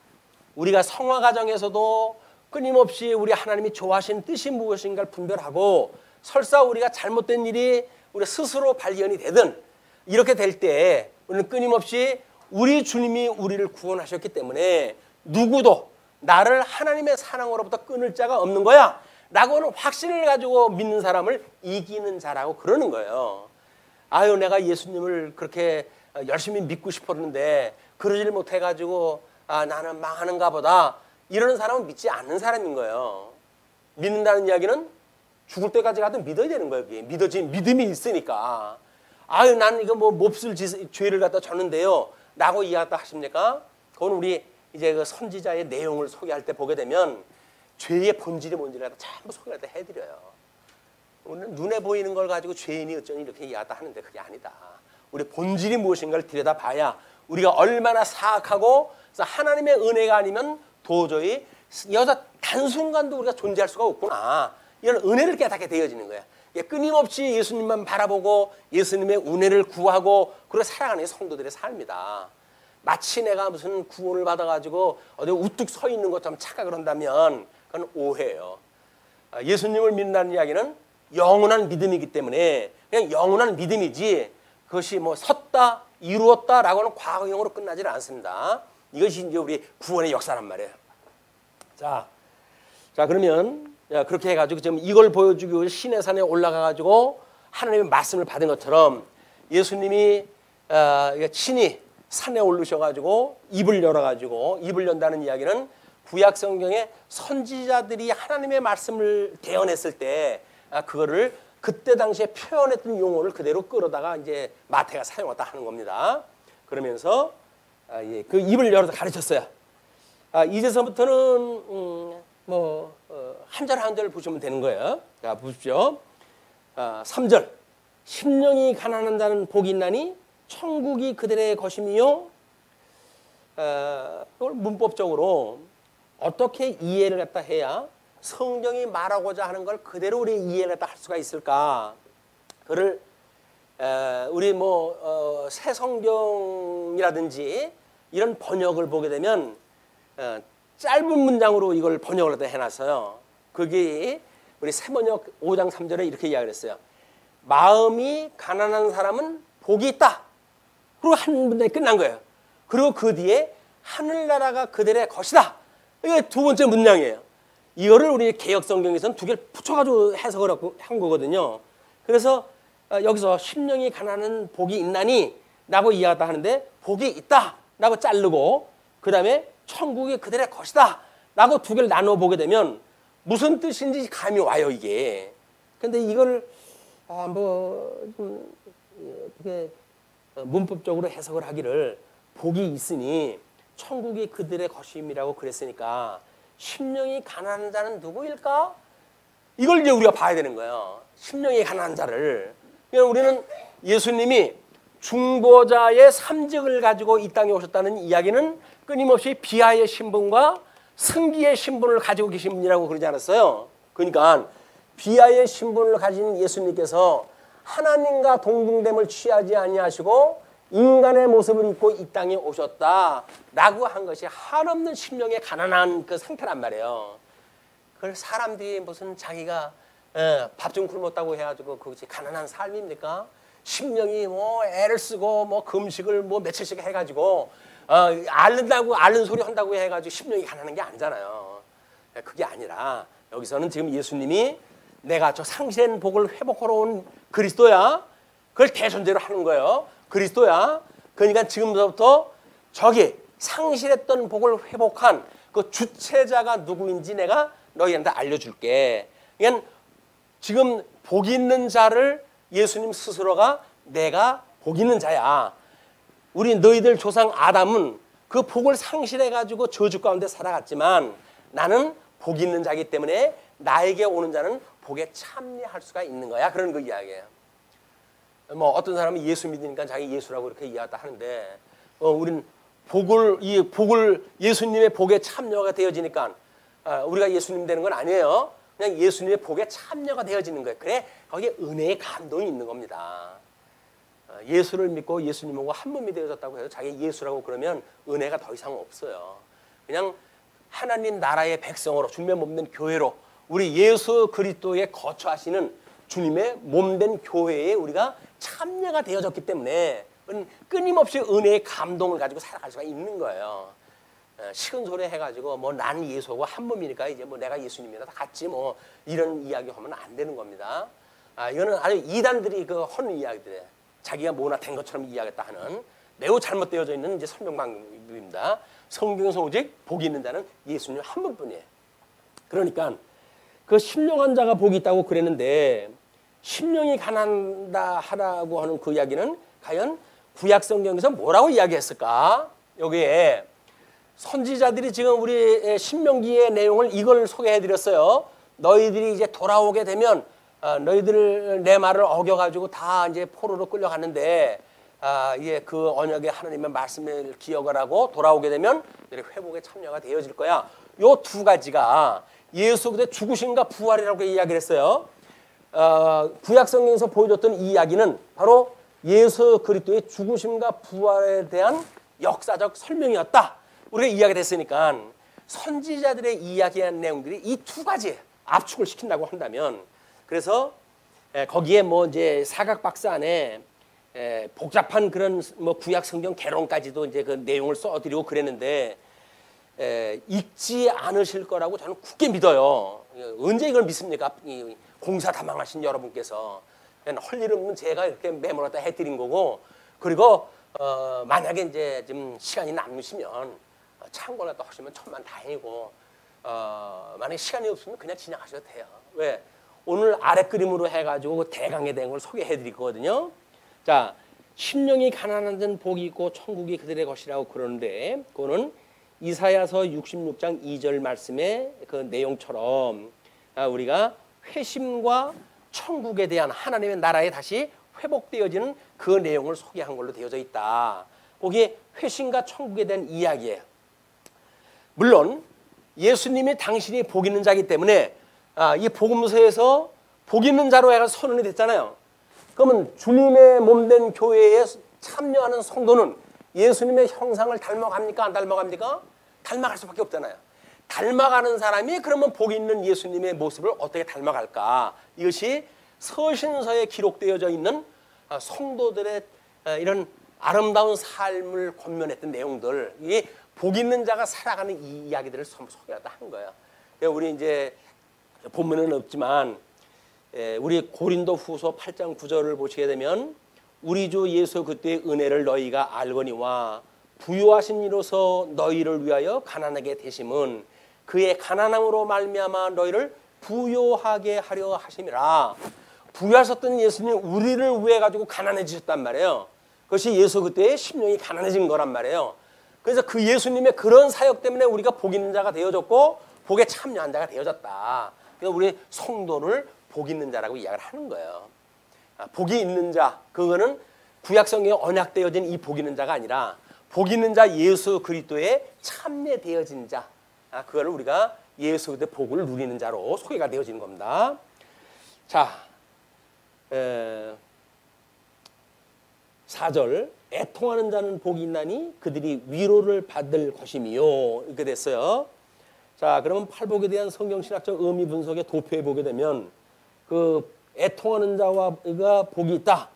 우리가 성화 과정에서도 끊임없이 우리 하나님이 좋아하시는 뜻이 무엇인가를 분별하고 설사 우리가 잘못된 일이 우리 스스로 발견이 되든 이렇게 될 때 우리는 끊임없이 우리 주님이 우리를 구원하셨기 때문에 누구도 나를 하나님의 사랑으로부터 끊을 자가 없는 거야 라고는 확신을 가지고 믿는 사람을 이기는 자라고 그러는 거예요. 아유 내가 예수님을 그렇게 열심히 믿고 싶었는데 그러질 못해가지고 나는 망하는가 보다 이러는 사람은 믿지 않는 사람인 거예요. 믿는다는 이야기는 죽을 때까지 가도 믿어야 되는 거예요. 믿음이 있으니까. 아유 나는 이거 뭐 몹쓸 죄를 갖다 졌는데요 라고 이야기하다 하십니까? 그건 우리 이제 그 선지자의 내용을 소개할 때 보게 되면 죄의 본질이 뭔지를 갖다 전부 소개할 때 해드려요. 우리는 눈에 보이는 걸 가지고 죄인이 어쩌니 이렇게 이야기하다 하는데 그게 아니다. 우리 본질이 무엇인가를 들여다봐야 우리가 얼마나 사악하고 하나님의 은혜가 아니면 도저히 여자 단순간도 우리가 존재할 수가 없구나. 이런 은혜를 깨닫게 되어지는 거야. 끊임없이 예수님만 바라보고 예수님의 은혜를 구하고 그렇게 살아가는 게 성도들의 삶이다. 마치 내가 무슨 구원을 받아가지고 어디 우뚝 서 있는 것처럼 착각을 한다면 그건 오해예요. 예수님을 믿는다는 이야기는 영원한 믿음이기 때문에 그냥 영원한 믿음이지 그것이 뭐 섰다 이루었다라고는 과거형으로 끝나지는 않습니다. 이것이 이제 우리 구원의 역사란 말이에요. 자 그러면 그렇게 해가지고 지금 이걸 보여주기 위해 시내산에 올라가가지고 하나님의 말씀을 받은 것처럼 예수님이 친히 산에 오르셔가지고 입을 열어가지고 입을 연다는 이야기는 구약 성경에 선지자들이 하나님의 말씀을 대언했을 때 그거를 그때 당시에 표현했던 용어를 그대로 끌어다가 이제 마태가 사용했다 하는 겁니다. 그러면서 그 입을 열어서 가르쳤어요. 이제서부터는 한 절 한 절 보시면 되는 거예요. 자, 보십시오. 3절. 심령이 가난한 자는 복이 있나니 천국이 그들의 것이며 이걸 문법적으로 어떻게 이해를 갖다 해야 성경이 말하고자 하는 걸 그대로 우리 이해를 갖다 할 수가 있을까? 그를 우리 새 성경이라든지 이런 번역을 보게 되면 짧은 문장으로 이걸 번역을 갖다 해놨어요. 그게 우리 새번역 5장 3절에 이렇게 이야기를 했어요. 마음이 가난한 사람은 복이 있다. 그리고 한 문장이 끝난 거예요. 그리고 그 뒤에 하늘나라가 그들의 것이다. 이게 두 번째 문장이에요. 이거를 우리 개역성경에서는 두 개를 붙여가지고 해석을 한 거거든요. 그래서 여기서 심령이 가난한 복이 있나니 라고 이야기하다 하는데 복이 있다 라고 자르고 그 다음에 천국이 그들의 것이다 라고 두 개를 나눠 보게 되면 무슨 뜻인지 감이 와요 이게. 근데 이걸 어떻게 문법적으로 해석을 하기를 복이 있으니 천국이 그들의 것임이라고 그랬으니까 심령이 가난한 자는 누구일까? 이걸 이제 우리가 봐야 되는 거예요. 심령이 가난한 자를. 그러니까 우리는 예수님이 중보자의 삼직을 가지고 이 땅에 오셨다는 이야기는 끊임없이 비하의 신분과 승기의 신분을 가지고 계신 분이라고 그러지 않았어요. 그러니까 비하의 신분을 가진 예수님께서 하나님과 동등됨을 취하지 아니하시고 인간의 모습을 입고 이 땅에 오셨다라고 한 것이 한없는 심령의 가난한 그 상태란 말이에요. 그걸 사람들이 무슨 자기가 밥 좀 굶었다고 해가지고 그것이 가난한 삶입니까? 심령이 애를 쓰고 금식을 며칠씩 해가지고 앓는 소리 한다고 해가지고 심령이 가난한 게 아니잖아요. 그게 아니라 여기서는 지금 예수님이 내가 저 상실한 복을 회복하러 온 그리스도야. 그걸 대전제로 하는 거예요. 그리스도야. 그러니까 지금부터 저기 상실했던 복을 회복한 그 주체자가 누구인지 내가 너희한테 알려줄게. 그러니까 지금 복 있는 자를 예수님 스스로가 내가 복 있는 자야. 우리 너희들 조상 아담은 그 복을 상실해가지고 저주 가운데 살아갔지만 나는 복 있는 자이기 때문에 나에게 오는 자는 복에 참여할 수가 있는 거야. 그런 거 이야기예요. 어떤 사람은 예수 믿으니까 자기 예수라고 이렇게 이야기하다 하는데 우리는 복을 예수님의 복에 참여가 되어지니까 우리가 예수님 되는 건 아니에요. 그냥 예수님의 복에 참여가 되어지는 거예요. 그래 거기에 은혜의 감동이 있는 겁니다. 예수를 믿고 예수님하고 한 몸이 되어졌다고 해서 자기 예수라고 그러면 은혜가 더 이상 없어요. 그냥 하나님 나라의 백성으로 주님의 몸된 교회로 우리 예수 그리스도의 거처하시는 주님의 몸된 교회에 우리가 참여가 되어졌기 때문에 끊임없이 은혜의 감동을 가지고 살아갈 수가 있는 거예요. 식은 소리 해가지고 난 예수하고 한 몸이니까 이제 내가 예수님이나 다 같지 이런 이야기 하면 안 되는 겁니다. 이거는 아주 이단들이 하는 이야기들이에요. 자기가 뭐나 된 것처럼 이야기했다 하는 매우 잘못되어져 있는 이제 설명 방법입니다. 성경에서 오직 복이 있는 자는 예수님 한 분뿐이에요. 그러니까 그 심령한 자가 복이 있다고 그랬는데 심령이 가난하다 하라고 하는 그 이야기는 과연 구약 성경에서 뭐라고 이야기했을까? 여기에 선지자들이 지금 우리 신명기의 내용을 이걸 소개해 드렸어요. 너희들이 이제 돌아오게 되면 너희들 내 말을 어겨가지고 다 이제 포로로 끌려갔는데 이게 그 언약의 하나님의 말씀을 기억을 하고 돌아오게 되면 회복에 참여가 되어질 거야. 요 두 가지가 예수 그리스도의 죽으심과 부활이라고 이야기를 했어요. 구약 성경에서 보여줬던 이 이야기는 바로 예수 그리스도의 죽으심과 부활에 대한 역사적 설명이었다. 우리가 이야기가 됐으니까 선지자들의 이야기한 내용들이 이 두 가지 압축을 시킨다고 한다면, 그래서 거기에 뭐 이제 사각박스 안에 복잡한 그런 뭐 구약 성경 개론까지도 이제 그 내용을 써드리고 그랬는데 읽지 않으실 거라고 저는 굳게 믿어요. 언제 이걸 믿습니까? 공사 다망하신 여러분께서. 할 일 없는 제가 이렇게 메모라다 해드린 거고, 그리고 만약에 이제 좀 시간이 남으시면 참고라도 하시면 천만다행이고, 만약에 시간이 없으면 그냥 지나가셔도 돼요. 왜? 오늘 아래 그림으로 해가지고 그 대강에 대한 걸 소개해드릴 거거든요. 자, 심령이 가난한 자는 복이 있고 천국이 그들의 것이라고 그러는데, 그거는 이사야서 66장 2절 말씀의 그 내용처럼 우리가 회심과 천국에 대한 하나님의 나라에 다시 회복되어지는 그 내용을 소개한 걸로 되어져 있다. 거기에 회심과 천국에 대한 이야기예요. 물론 예수님이 당신이 복 있는 자이기 때문에 이 복음서에서 복 있는 자로 해서 선언이 됐잖아요. 그러면 주님의 몸된 교회에 참여하는 성도는 예수님의 형상을 닮아갑니까? 안 닮아갑니까? 닮아갈 수밖에 없잖아요. 닮아가는 사람이 그러면 복 있는 예수님의 모습을 어떻게 닮아갈까? 이것이 서신서에 기록되어져 있는 성도들의 이런 아름다운 삶을 권면했던 내용들, 이 복 있는 자가 살아가는 이 이야기들을 소개하다 한 거예요. 우리 이제 본문은 없지만 우리 고린도후서 8장 9절을 보시게 되면, 우리 주 예수 그리스도의 은혜를 너희가 알거니와 부유하신 이로서 너희를 위하여 가난하게 되심은 그의 가난함으로 말미암아 너희를 부유하게 하려 하심이라. 부유하셨던 예수님 우리를 위해 가지고 가난해지셨단 말이에요. 그것이 예수 그때의 심령이 가난해진 거란 말이에요. 그래서 그 예수님의 그런 사역 때문에 우리가 복 있는 자가 되어졌고 복에 참여한 자가 되어졌다. 그래서 우리 성도를 복 있는 자라고 이야기를 하는 거예요. 복이 있는 자, 그거는 구약성경에 언약되어진 이 복 있는 자가 아니라 복 있는 자 예수 그리스도에 참여되어진 자, 그거를 우리가 예수 그리스도의 복을 누리는 자로 소개가 되어지는 겁니다. 자, 4절, 애통하는 자는 복이 있나니 그들이 위로를 받을 것이미요. 이렇게 됐어요. 자, 그러면 팔복에 대한 성경신학적 의미 분석에 도표해 보게 되면 그 애통하는 자와 복이 있다.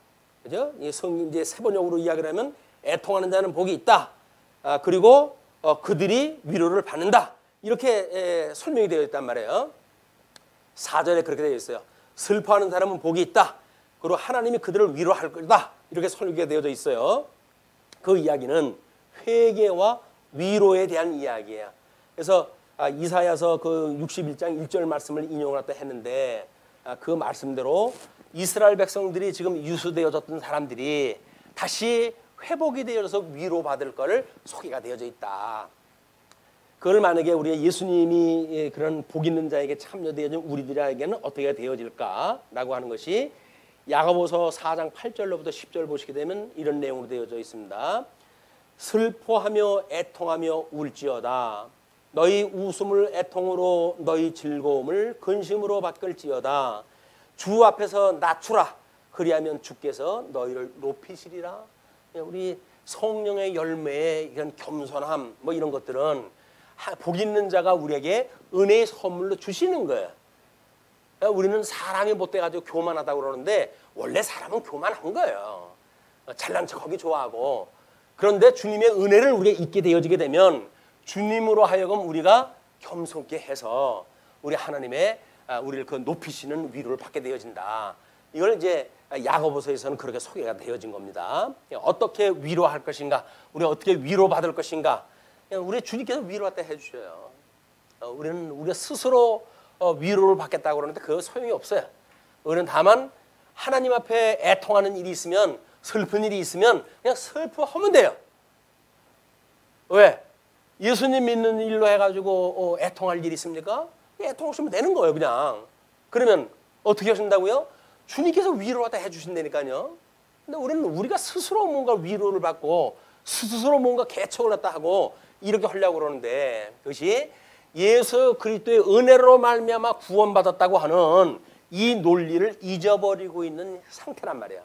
그죠? 이제 세번역으로 이야기를 하면 애통하는 자는 복이 있다. 그리고 그들이 위로를 받는다. 이렇게 설명이 되어 있단 말이에요. 4절에 그렇게 되어 있어요. 슬퍼하는 사람은 복이 있다. 그리고 하나님이 그들을 위로할 거다. 이렇게 설계가 되어져 있어요. 그 이야기는 회개와 위로에 대한 이야기예요. 그래서 이사야서 그 61장 1절 말씀을 인용을 했는데, 그 말씀대로 이스라엘 백성들이 지금 유수되어졌던 사람들이 다시 회복이 되어져서 위로받을 것을 소개가 되어져 있다. 그걸 만약에 우리 예수님이 그런 복 있는 자에게 참여되어진 우리들에게는 어떻게 되어질까라고 하는 것이 야고보서 4장 8절로부터 10절 보시게 되면 이런 내용으로 되어져 있습니다. 슬퍼하며 애통하며 울지어다. 너희 웃음을 애통으로 너희 즐거움을 근심으로 바꿀지어다. 주 앞에서 낮추라. 그리하면 주께서 너희를 높이시리라. 우리 성령의 열매의 이런 겸손함 뭐 이런 것들은 복 있는 자가 우리에게 은혜의 선물로 주시는 거예요. 우리는 사람이 못돼가지고 교만하다고 그러는데 원래 사람은 교만한 거예요. 잘난 척하기 좋아하고. 그런데 주님의 은혜를 우리가 잊게 되어지게 되면 주님으로 하여금 우리가 겸손케 해서 우리 하나님의 우리를 그 높이시는 위로를 받게 되어진다. 이걸 이제 야고보서에서는 그렇게 소개가 되어진 겁니다. 어떻게 위로할 것인가, 우리가 어떻게 위로받을 것인가, 우리 주님께서 위로할 해주셔요. 우리는 우리가 스스로 위로를 받겠다고 그러는데 그거 소용이 없어요. 우리는 다만 하나님 앞에 애통하는 일이 있으면, 슬픈 일이 있으면 그냥 슬퍼하면 돼요. 왜? 예수님 믿는 일로 해가지고 애통할 일이 있습니까? 애통하시면 되는 거예요, 그냥. 그러면 어떻게 하신다고요? 주님께서 위로하다 해주신다니까요. 근데 우리가 스스로 뭔가 위로를 받고 스스로 뭔가 개척을 했다 하고 이렇게 하려고 그러는데, 그것이 예수 그리스도의 은혜로 말미암아 구원받았다고 하는 이 논리를 잊어버리고 있는 상태란 말이야.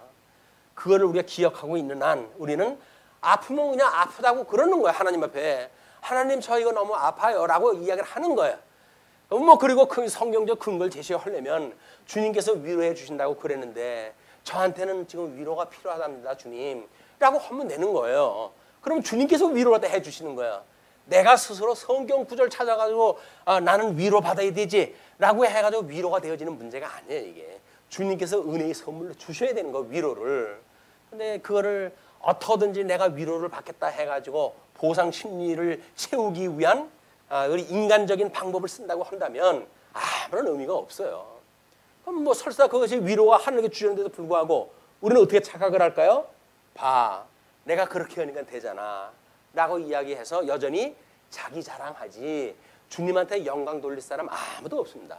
그거를 우리가 기억하고 있는 한 우리는 아프면 그냥 아프다고 그러는 거야. 하나님 앞에. 하나님 저 이거 너무 아파요 라고 이야기를 하는 거야. 뭐 그리고 그 성경적 근거를 제시하려면 주님께서 위로해 주신다고 그랬는데 저한테는 지금 위로가 필요하답니다 주님 라고 하면 되는 거예요. 그럼 주님께서 위로를 해 주시는 거야. 내가 스스로 성경 구절 찾아가지고 나는 위로받아야 되지 라고 해가지고 위로가 되어지는 문제가 아니에요. 이게 주님께서 은혜의 선물로 주셔야 되는 거 위로를. 근데 그거를 어떻게든지 내가 위로를 받겠다 해가지고 보상 심리를 채우기 위한 우리 인간적인 방법을 쓴다고 한다면 아무런 의미가 없어요. 그럼 뭐 설사 그것이 위로가 하늘에게 주셨는데도 불구하고 우리는 어떻게 착각을 할까요? 봐, 내가 그렇게 하니까 되잖아 라고 이야기해서 여전히 자기 자랑하지 주님한테 영광 돌릴 사람 아무도 없습니다.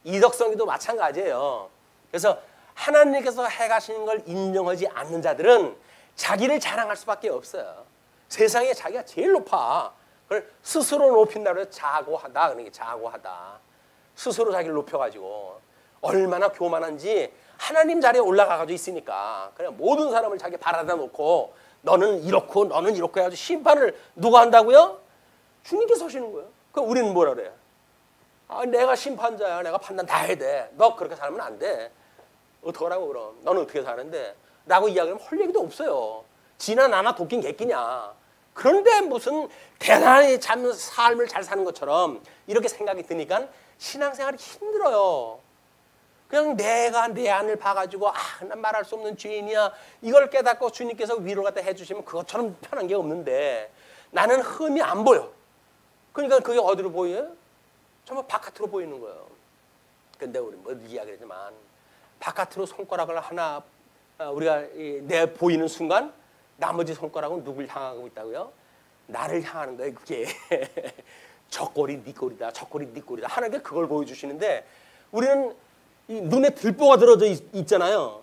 이덕성이도 마찬가지예요. 그래서 하나님께서 해가시는 걸 인정하지 않는 자들은 자기를 자랑할 수밖에 없어요. 세상에 자기가 제일 높아. 그걸 스스로 높인다고 해서 자고하다. 그러니까 자고하다. 스스로 자기를 높여가지고 얼마나 교만한지 하나님 자리에 올라가가지고 있으니까 그냥 모든 사람을 자기 바라다 놓고 너는 이렇고 너는 이렇고 해가지고 심판을 누가 한다고요? 주님께서 하시는 거예요. 그럼 우리는 뭐라 그래요? 내가 심판자야. 내가 판단 다 해야 돼. 너 그렇게 살면 안 돼. 어떡하라고 그럼. 너는 어떻게 사는데? 라고 이야기하면 할 얘기도 없어요. 지나 나나 도끼는 객기냐. 그런데 무슨 대단히 삶을 잘 사는 것처럼 이렇게 생각이 드니까 신앙생활이 힘들어요. 그냥 내가 내 안을 봐가지고 난 말할 수 없는 죄인이야. 이걸 깨닫고 주님께서 위로를 갖다 해주시면 그것처럼 편한 게 없는데 나는 흠이 안 보여. 그러니까 그게 어디로 보여요? 정말 바깥으로 보이는 거예요. 근데 우리 뭐 이야기하지만 바깥으로 손가락을 하나 우리가 내 보이는 순간 나머지 손가락은 누굴 향하고 있다고요? 나를 향하는 거예요. 그게 저 꼴이 네 꼴이다. 저 꼴이 네 꼴이다. 하나님께 그걸 보여주시는데 우리는 이 눈에 들보가 들어져 있잖아요.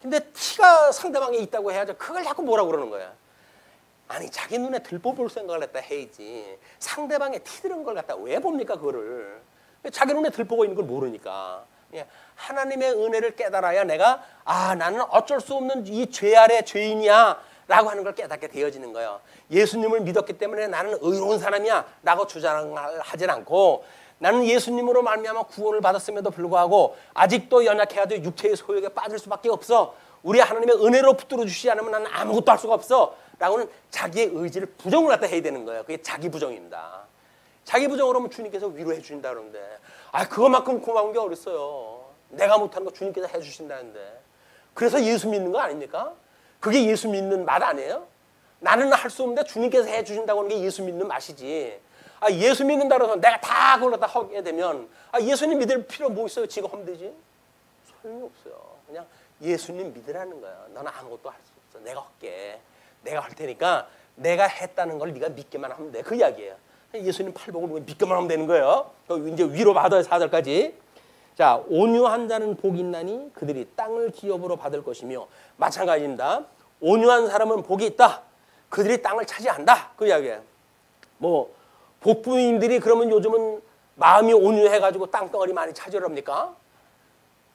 근데 티가 상대방에 있다고 해야죠. 그걸 자꾸 뭐라고 그러는 거야. 아니 자기 눈에 들보 볼 생각을 갖다 해야지. 상대방에 티 들은 걸 갖다 왜 봅니까 그거를. 자기 눈에 들보가 있는 걸 모르니까. 하나님의 은혜를 깨달아야 내가 나는 어쩔 수 없는 이 죄 아래 죄인이야 라고 하는 걸 깨닫게 되어지는 거예요. 예수님을 믿었기 때문에 나는 의로운 사람이야 라고 주장하진 않고 나는 예수님으로 말미암아 구원을 받았음에도 불구하고 아직도 연약해가지고 육체의 소욕에 빠질 수밖에 없어. 우리 하나님의 은혜로 붙들어 주시지 않으면 나는 아무것도 할 수가 없어 라고는 자기의 의지를 부정을 갖다 해야 되는 거예요. 그게 자기 부정입니다. 자기 부정으로 하면 주님께서 위로해 주신다 그러는데 그거만큼 고마운 게 어딨어요. 내가 못하는 거 주님께서 해주신다는데. 그래서 예수 믿는 거 아닙니까? 그게 예수 믿는 맛 아니에요? 나는 할 수 없는데 주님께서 해주신다고 하는 게 예수 믿는 맛이지. 예수 믿는다고 해서 내가 다 그걸 갖다 하게 되면 예수님 믿을 필요 뭐 있어요? 지가 하면 되지? 소용이 없어요. 그냥 예수님 믿으라는 거야. 너는 아무것도 할 수 없어. 내가 할게. 내가 할 테니까 내가 했다는 걸 네가 믿기만 하면 돼. 그 이야기예요. 예수님 팔복을 믿기만 하면 되는 거예요. 이제 위로 받아요. 4절까지. 자, 온유한 자는 복이 있나니 그들이 땅을 기업으로 받을 것이며 마찬가지입니다. 온유한 사람은 복이 있다. 그들이 땅을 차지한다. 그 이야기예요. 뭐 복부인들이 그러면 요즘은 마음이 온유해가지고 땅덩어리 많이 차지합니까?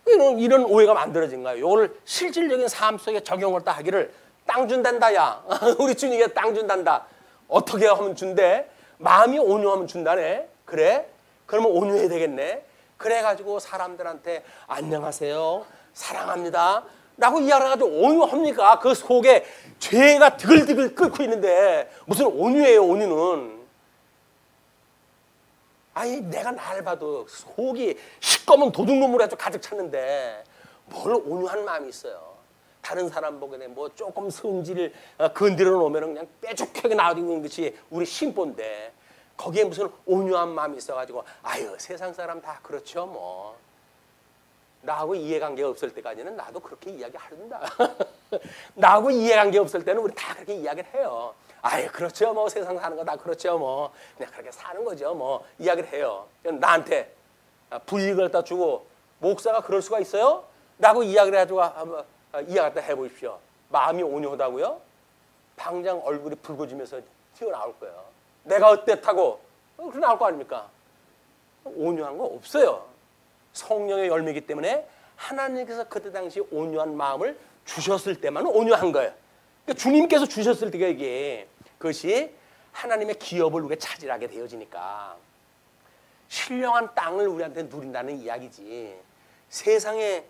이런 오해가 만들어진 거예요. 이걸 실질적인 삶 속에 적용을 딱 하기를 땅 준단다 야. 우리 주님께 땅 준단다. 어떻게 하면 준대? 마음이 온유하면 준다네. 그래? 그러면 온유해야 되겠네. 그래가지고 사람들한테 안녕하세요. 사랑합니다. 라고 이야기해가지고 온유합니까? 그 속에 죄가 드글드글 끓고 있는데 무슨 온유예요 온유는. 내가 날 봐도 속이 시꺼먼 도둑놈으로 해서 가득 찼는데 뭘 온유한 마음이 있어요. 다른 사람 보기에 뭐 조금 성질을 건드려 놓으면 그냥 뾰족하게 나오는 것이 우리 심보인데 거기에 무슨 온유한 마음이 있어가지고 세상 사람 다 그렇죠 뭐. 나하고 이해관계가 없을 때까지는 나도 그렇게 이야기하는다. 나하고 이해관계 없을 때는 우리 다 그렇게 이야기를 해요. 그렇죠 뭐 세상 사는 거 다 그렇죠 뭐 그냥 그렇게 사는 거죠 뭐 이야기를 해요. 나한테 불이익을 갖다 주고 목사가 그럴 수가 있어요? 라고 이야기를 해가지고 한번 이야기 갖다 해보십시오. 마음이 온유하다고요? 당장 얼굴이 붉어지면서 튀어나올 거예요. 내가 어땠다고 그렇게 나올 거 아닙니까? 온유한 거 없어요. 성령의 열매이기 때문에 하나님께서 그때 당시 온유한 마음을 주셨을 때만 온유한 거예요. 그러니까 주님께서 주셨을 때가 이게 그것이 하나님의 기업을 우리가 차지하게 되어지니까 신령한 땅을 우리한테 누린다는 이야기지. 세상에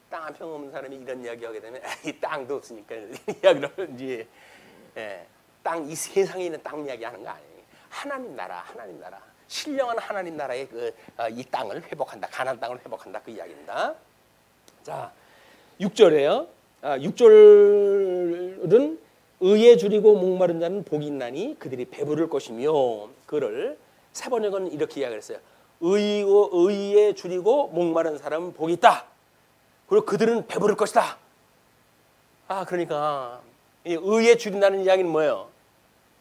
땅 한 평 없는 사람이 이런 이야기 하게 되면 이 땅도 없으니까 이야기를 이제 땅 이 세상에 있는 땅 이야기 하는 거 아니에요. 하나님 나라, 하나님 나라. 신령한 하나님 나라의 이 땅을 회복한다. 가나안 땅을 회복한다. 그 이야기입니다. 자, 6절에요. 6절은 의에 줄이고 목마른 자는 복이 있나니 그들이 배부를 것이며, 그를 세 번역은 이렇게 이야기했어요. 의에 줄이고 목마른 사람은 복이 있다. 그리고 그들은 배부를 것이다. 그러니까 이 의에 줄인다는 이야기는 뭐예요?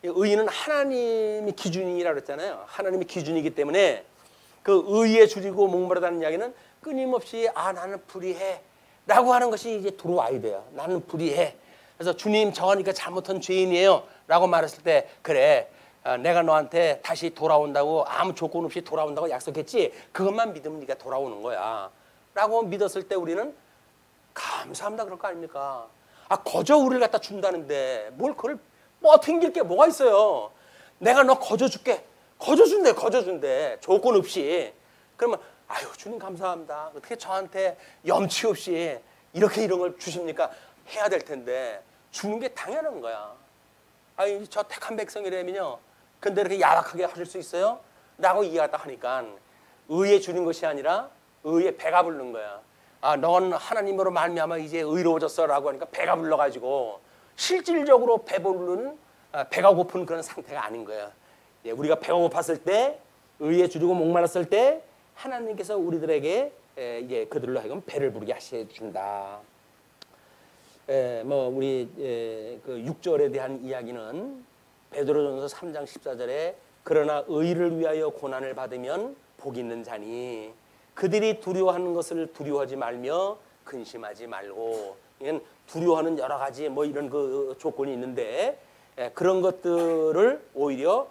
의는 하나님이 기준이라고 그랬잖아요. 하나님이 기준이기 때문에 그 의에 줄이고 목마르다는 이야기는 끊임없이 나는 불의해 라고 하는 것이 이제 들어와야 돼요. 나는 불의해. 그래서 주님 저하니까 잘못한 죄인이에요 라고 말했을 때, 그래 내가 너한테 다시 돌아온다고 아무 조건 없이 돌아온다고 약속했지, 그것만 믿으면 네가 돌아오는 거야 라고 믿었을 때 우리는 감사합니다 그럴 거 아닙니까? 거저 우리를 갖다 준다는데 뭘 그걸 뻗팅길 게 뭐가 있어요. 내가 너 거저 줄게. 거저 준대 조건 없이. 그러면 아유 주님 감사합니다. 어떻게 저한테 염치 없이 이렇게 이런 걸 주십니까? 해야 될 텐데 주는 게 당연한 거야. 저 택한 백성이라면요, 근데 이렇게 야박하게 하실 수 있어요? 라고 이해하다 하니까 의에 주는 것이 아니라 의에 배가 부른 거야. 넌 하나님으로 말미암아 이제 의로워졌어 라고 하니까 배가 불러가지고 실질적으로 배부른 배가 고픈 그런 상태가 아닌 거예요. 우리가 배가 고팠을 때, 의에 줄이고 목말랐을 때 하나님께서 우리들에게 이제 그들로 하여금 배를 부르게 하셔준다. 우리 그 6절에 대한 이야기는 베드로전서 3장 14절에 그러나 의를 위하여 고난을 받으면 복 있는 자니 그들이 두려워하는 것을 두려워하지 말며 근심하지 말고, 이건 두려워하는 여러 가지 이런 그 조건이 있는데 그런 것들을 오히려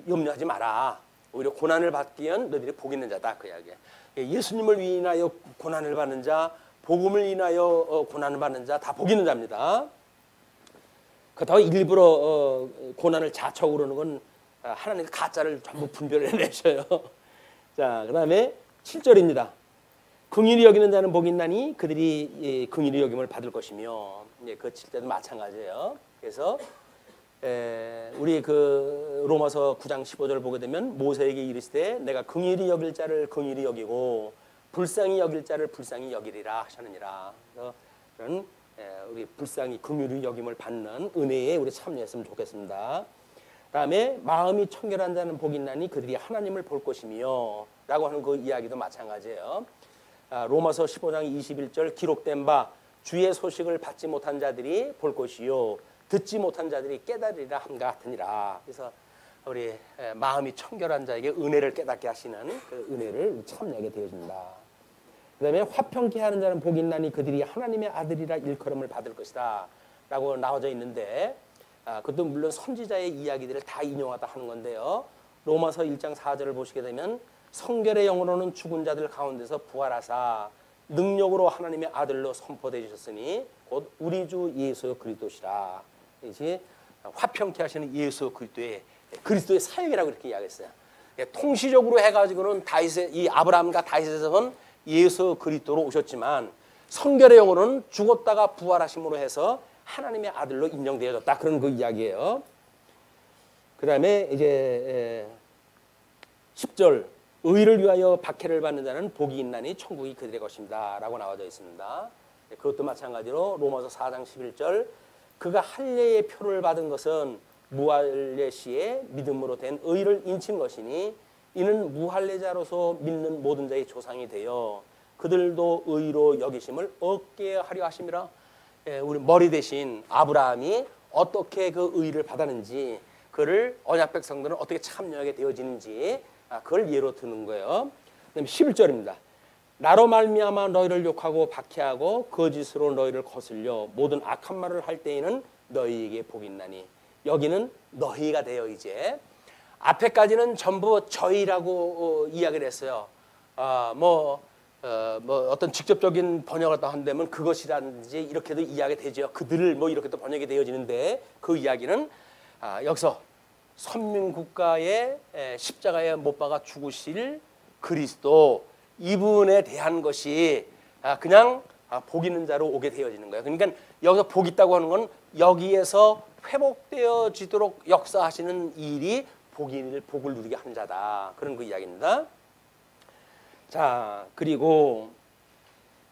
염려하지 마라. 오히려 고난을 받기엔 너희들이 복 있는 자다 그 이야기야. 예수님을 위하여 고난을 받는 자, 복음을 인하여 고난을 받는 자 다 복 있는 자입니다. 그렇다고 일부러 고난을 자처하고 그러는 건 하나님의 가짜를 전부 분별해내셔요. 자, 그 다음에 7절입니다. 긍휼히 여기는 자는 복이 있나니 그들이 긍휼히 여김을 받을 것이며, 그 7절도 마찬가지예요. 그래서 우리 그 로마서 9장 15절 보게 되면 모세에게 이르시되 내가 긍휼히 여길 자를 긍휼히 여기고 불쌍히 여길 자를 불쌍히 여기리라 하셨느니라. 그래서 그런 우리 불쌍히 긍휼히 여김을 받는 은혜에 우리 참여했으면 좋겠습니다. 다음에 마음이 청결한 자는 복이 있나니 그들이 하나님을 볼 것이며 라고 하는 그 이야기도 마찬가지예요. 로마서 15장 21절 기록된 바 주의 소식을 받지 못한 자들이 볼 것이요 듣지 못한 자들이 깨달으리라 함과 같으니라. 그래서 우리 마음이 청결한 자에게 은혜를 깨닫게 하시는 그 은혜를 참여하게 되어집니다. 그 다음에 화평케 하는 자는 복이 있나니 그들이 하나님의 아들이라 일컬음을 받을 것이다 라고 나와져 있는데, 그것도 물론 선지자의 이야기들을 다 인용하다 하는 건데요. 로마서 1장 4절을 보시게 되면 성결의 영으로는 죽은 자들 가운데서 부활하사 능력으로 하나님의 아들로 선포되셨으니 곧 우리 주 예수 그리스도시라. 이제 화평케 하시는 예수 그리스도의 사역이라고 이렇게 이야기했어요. 통시적으로 해가지고는 이 아브라함과 다윗에서는 예수 그리스도로 오셨지만 성결의 영으로는 죽었다가 부활하심으로 해서 하나님의 아들로 인정되어졌다. 그런 그 이야기예요. 그 다음에 이제 10절 의를 위하여 박해를 받는 자는 복이 있나니 천국이 그들의 것입니다 라고 나와져 있습니다. 그것도 마찬가지로 로마서 4장 11절 그가 할례의 표를 받은 것은 무할례 시에 믿음으로 된 의를 인친 것이니 이는 무할례자로서 믿는 모든 자의 조상이 되어 그들도 의로 여기심을 얻게 하려 하심이라. 우리 머리 대신 아브라함이 어떻게 그 의를 받았는지, 그를 언약 백성들은 어떻게 참여하게 되어지는지 그걸 예로 드는 거예요. 그다음에 11절입니다. 나로 말미암아 너희를 욕하고 박해하고 거짓으로 너희를 거슬려 모든 악한 말을 할 때에는 너희에게 복이 있나니 여기는 너희가 돼요. 이제 앞에까지는 전부 저희라고 이야기를 했어요. 뭐 어떤 직접적인 번역을 또 한다면 그것이라든지 이렇게도 이야기 되죠. 그들을 뭐 이렇게 또 번역이 되어지는데 그 이야기는 여기서 선민국가의 십자가에 못 박아 죽으실 그리스도 이분에 대한 것이 그냥 복 있는 자로 오게 되어지는 거예요. 그러니까 여기서 복 있다고 하는 건 여기에서 회복되어지도록 역사하시는 일이 복을 누리게 하는 자다. 그런 그 이야기입니다. 자, 그리고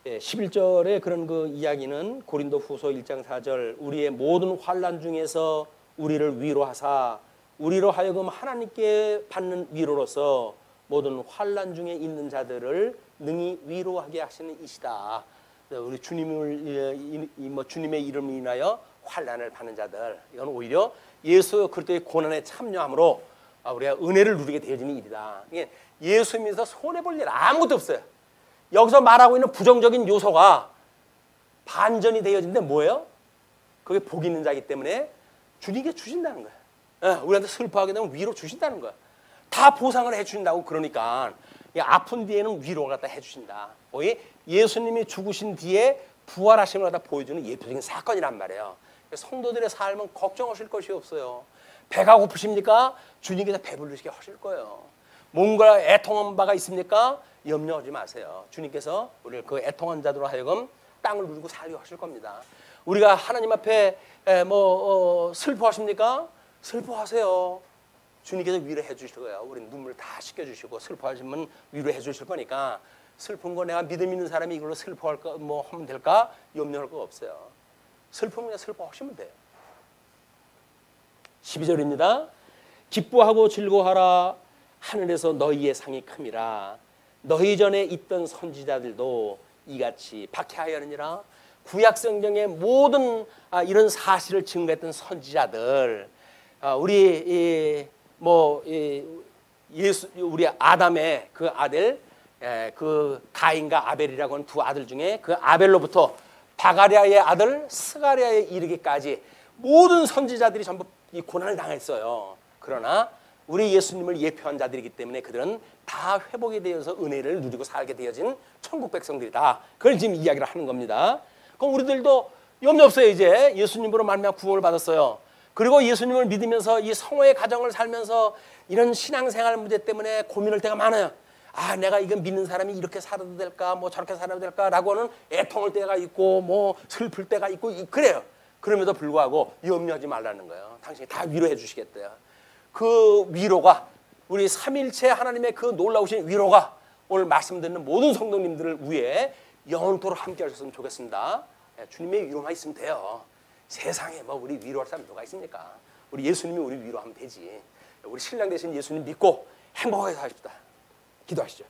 11절에 그런 그 이야기는 고린도 후서 1장 4절 우리의 모든 환난 중에서 우리를 위로하사 우리로 하여금 하나님께 받는 위로로서 모든 환난 중에 있는 자들을 능히 위로하게 하시는 이시다. 우리 주님의 이름을 인하여 환난을 받는 자들, 이건 오히려 예수 그리스도의 고난에 참여함으로 우리가 은혜를 누리게 되어지는 일이다. 예수 믿어서 손해볼 일 아무것도 없어요. 여기서 말하고 있는 부정적인 요소가 반전이 되어지는데 뭐예요? 그게 복 있는 자이기 때문에 주님께 주신다는 거예요. 우리한테 슬퍼하게 되면 위로 주신다는 거예요. 다 보상을 해주신다고. 그러니까 아픈 뒤에는 위로를 갖다 해주신다. 예수님이 죽으신 뒤에 부활하심을 갖다 보여주는 예표적인 사건이란 말이에요. 성도들의 삶은 걱정하실 것이 없어요. 배가 고프십니까? 주님께서 배부르시게 하실 거예요. 뭔가 애통한 바가 있습니까? 염려하지 마세요. 주님께서 우리를 그 애통한 자들로 하여금 땅을 누리고 살게 하실 겁니다. 우리가 하나님 앞에 슬퍼하십니까? 슬퍼하세요. 주님께서 위로해 주실 거예요. 우리 눈물 다 씻겨주시고 슬퍼하시면 위로해 주실 거니까 슬픈 거 내가 믿음 있는 사람이 이걸로 슬퍼할까 하면 될까? 염려할 거 없어요. 슬프면 그냥 슬퍼하시면 돼요. 12절입니다. 기뻐하고 즐거워하라. 하늘에서 너희의 상이 큼이라. 너희 전에 있던 선지자들도 이같이 박해하였느니라. 구약 성경의 모든 이런 사실을 증거했던 선지자들, 우리 우리 아담의 그 아들, 그 가인과 아벨이라고 하는 두 아들 중에 그 아벨로부터 바가랴의 아들 스가랴에 이르기까지 모든 선지자들이 전부 이 고난을 당했어요. 그러나 우리 예수님을 예표한 자들이기 때문에 그들은 다 회복이 되어서 은혜를 누리고 살게 되어진 천국 백성들이다. 그걸 지금 이야기를 하는 겁니다. 그럼 우리들도 염려 없어요. 이제 예수님으로 말미암아 구원을 받았어요. 그리고 예수님을 믿으면서 이 성호의 가정을 살면서 이런 신앙생활 문제 때문에 고민할 때가 많아요. 내가 이건 믿는 사람이 이렇게 살아도 될까, 저렇게 살아도 될까라고 하는 애통할 때가 있고, 슬플 때가 있고, 그래요. 그럼에도 불구하고 염려하지 말라는 거예요. 당신이 다 위로해 주시겠대요. 그 위로가 우리 삼일체 하나님의 그 놀라우신 위로가 오늘 말씀 듣는 모든 성도님들을 위해 영원토록 함께 하셨으면 좋겠습니다. 주님의 위로만 있으면 돼요. 세상에 우리 위로할 사람 누가 있습니까? 우리 예수님이 우리 위로하면 되지. 우리 신랑 되신 예수님 믿고 행복하게 사십시다. 기도하시죠.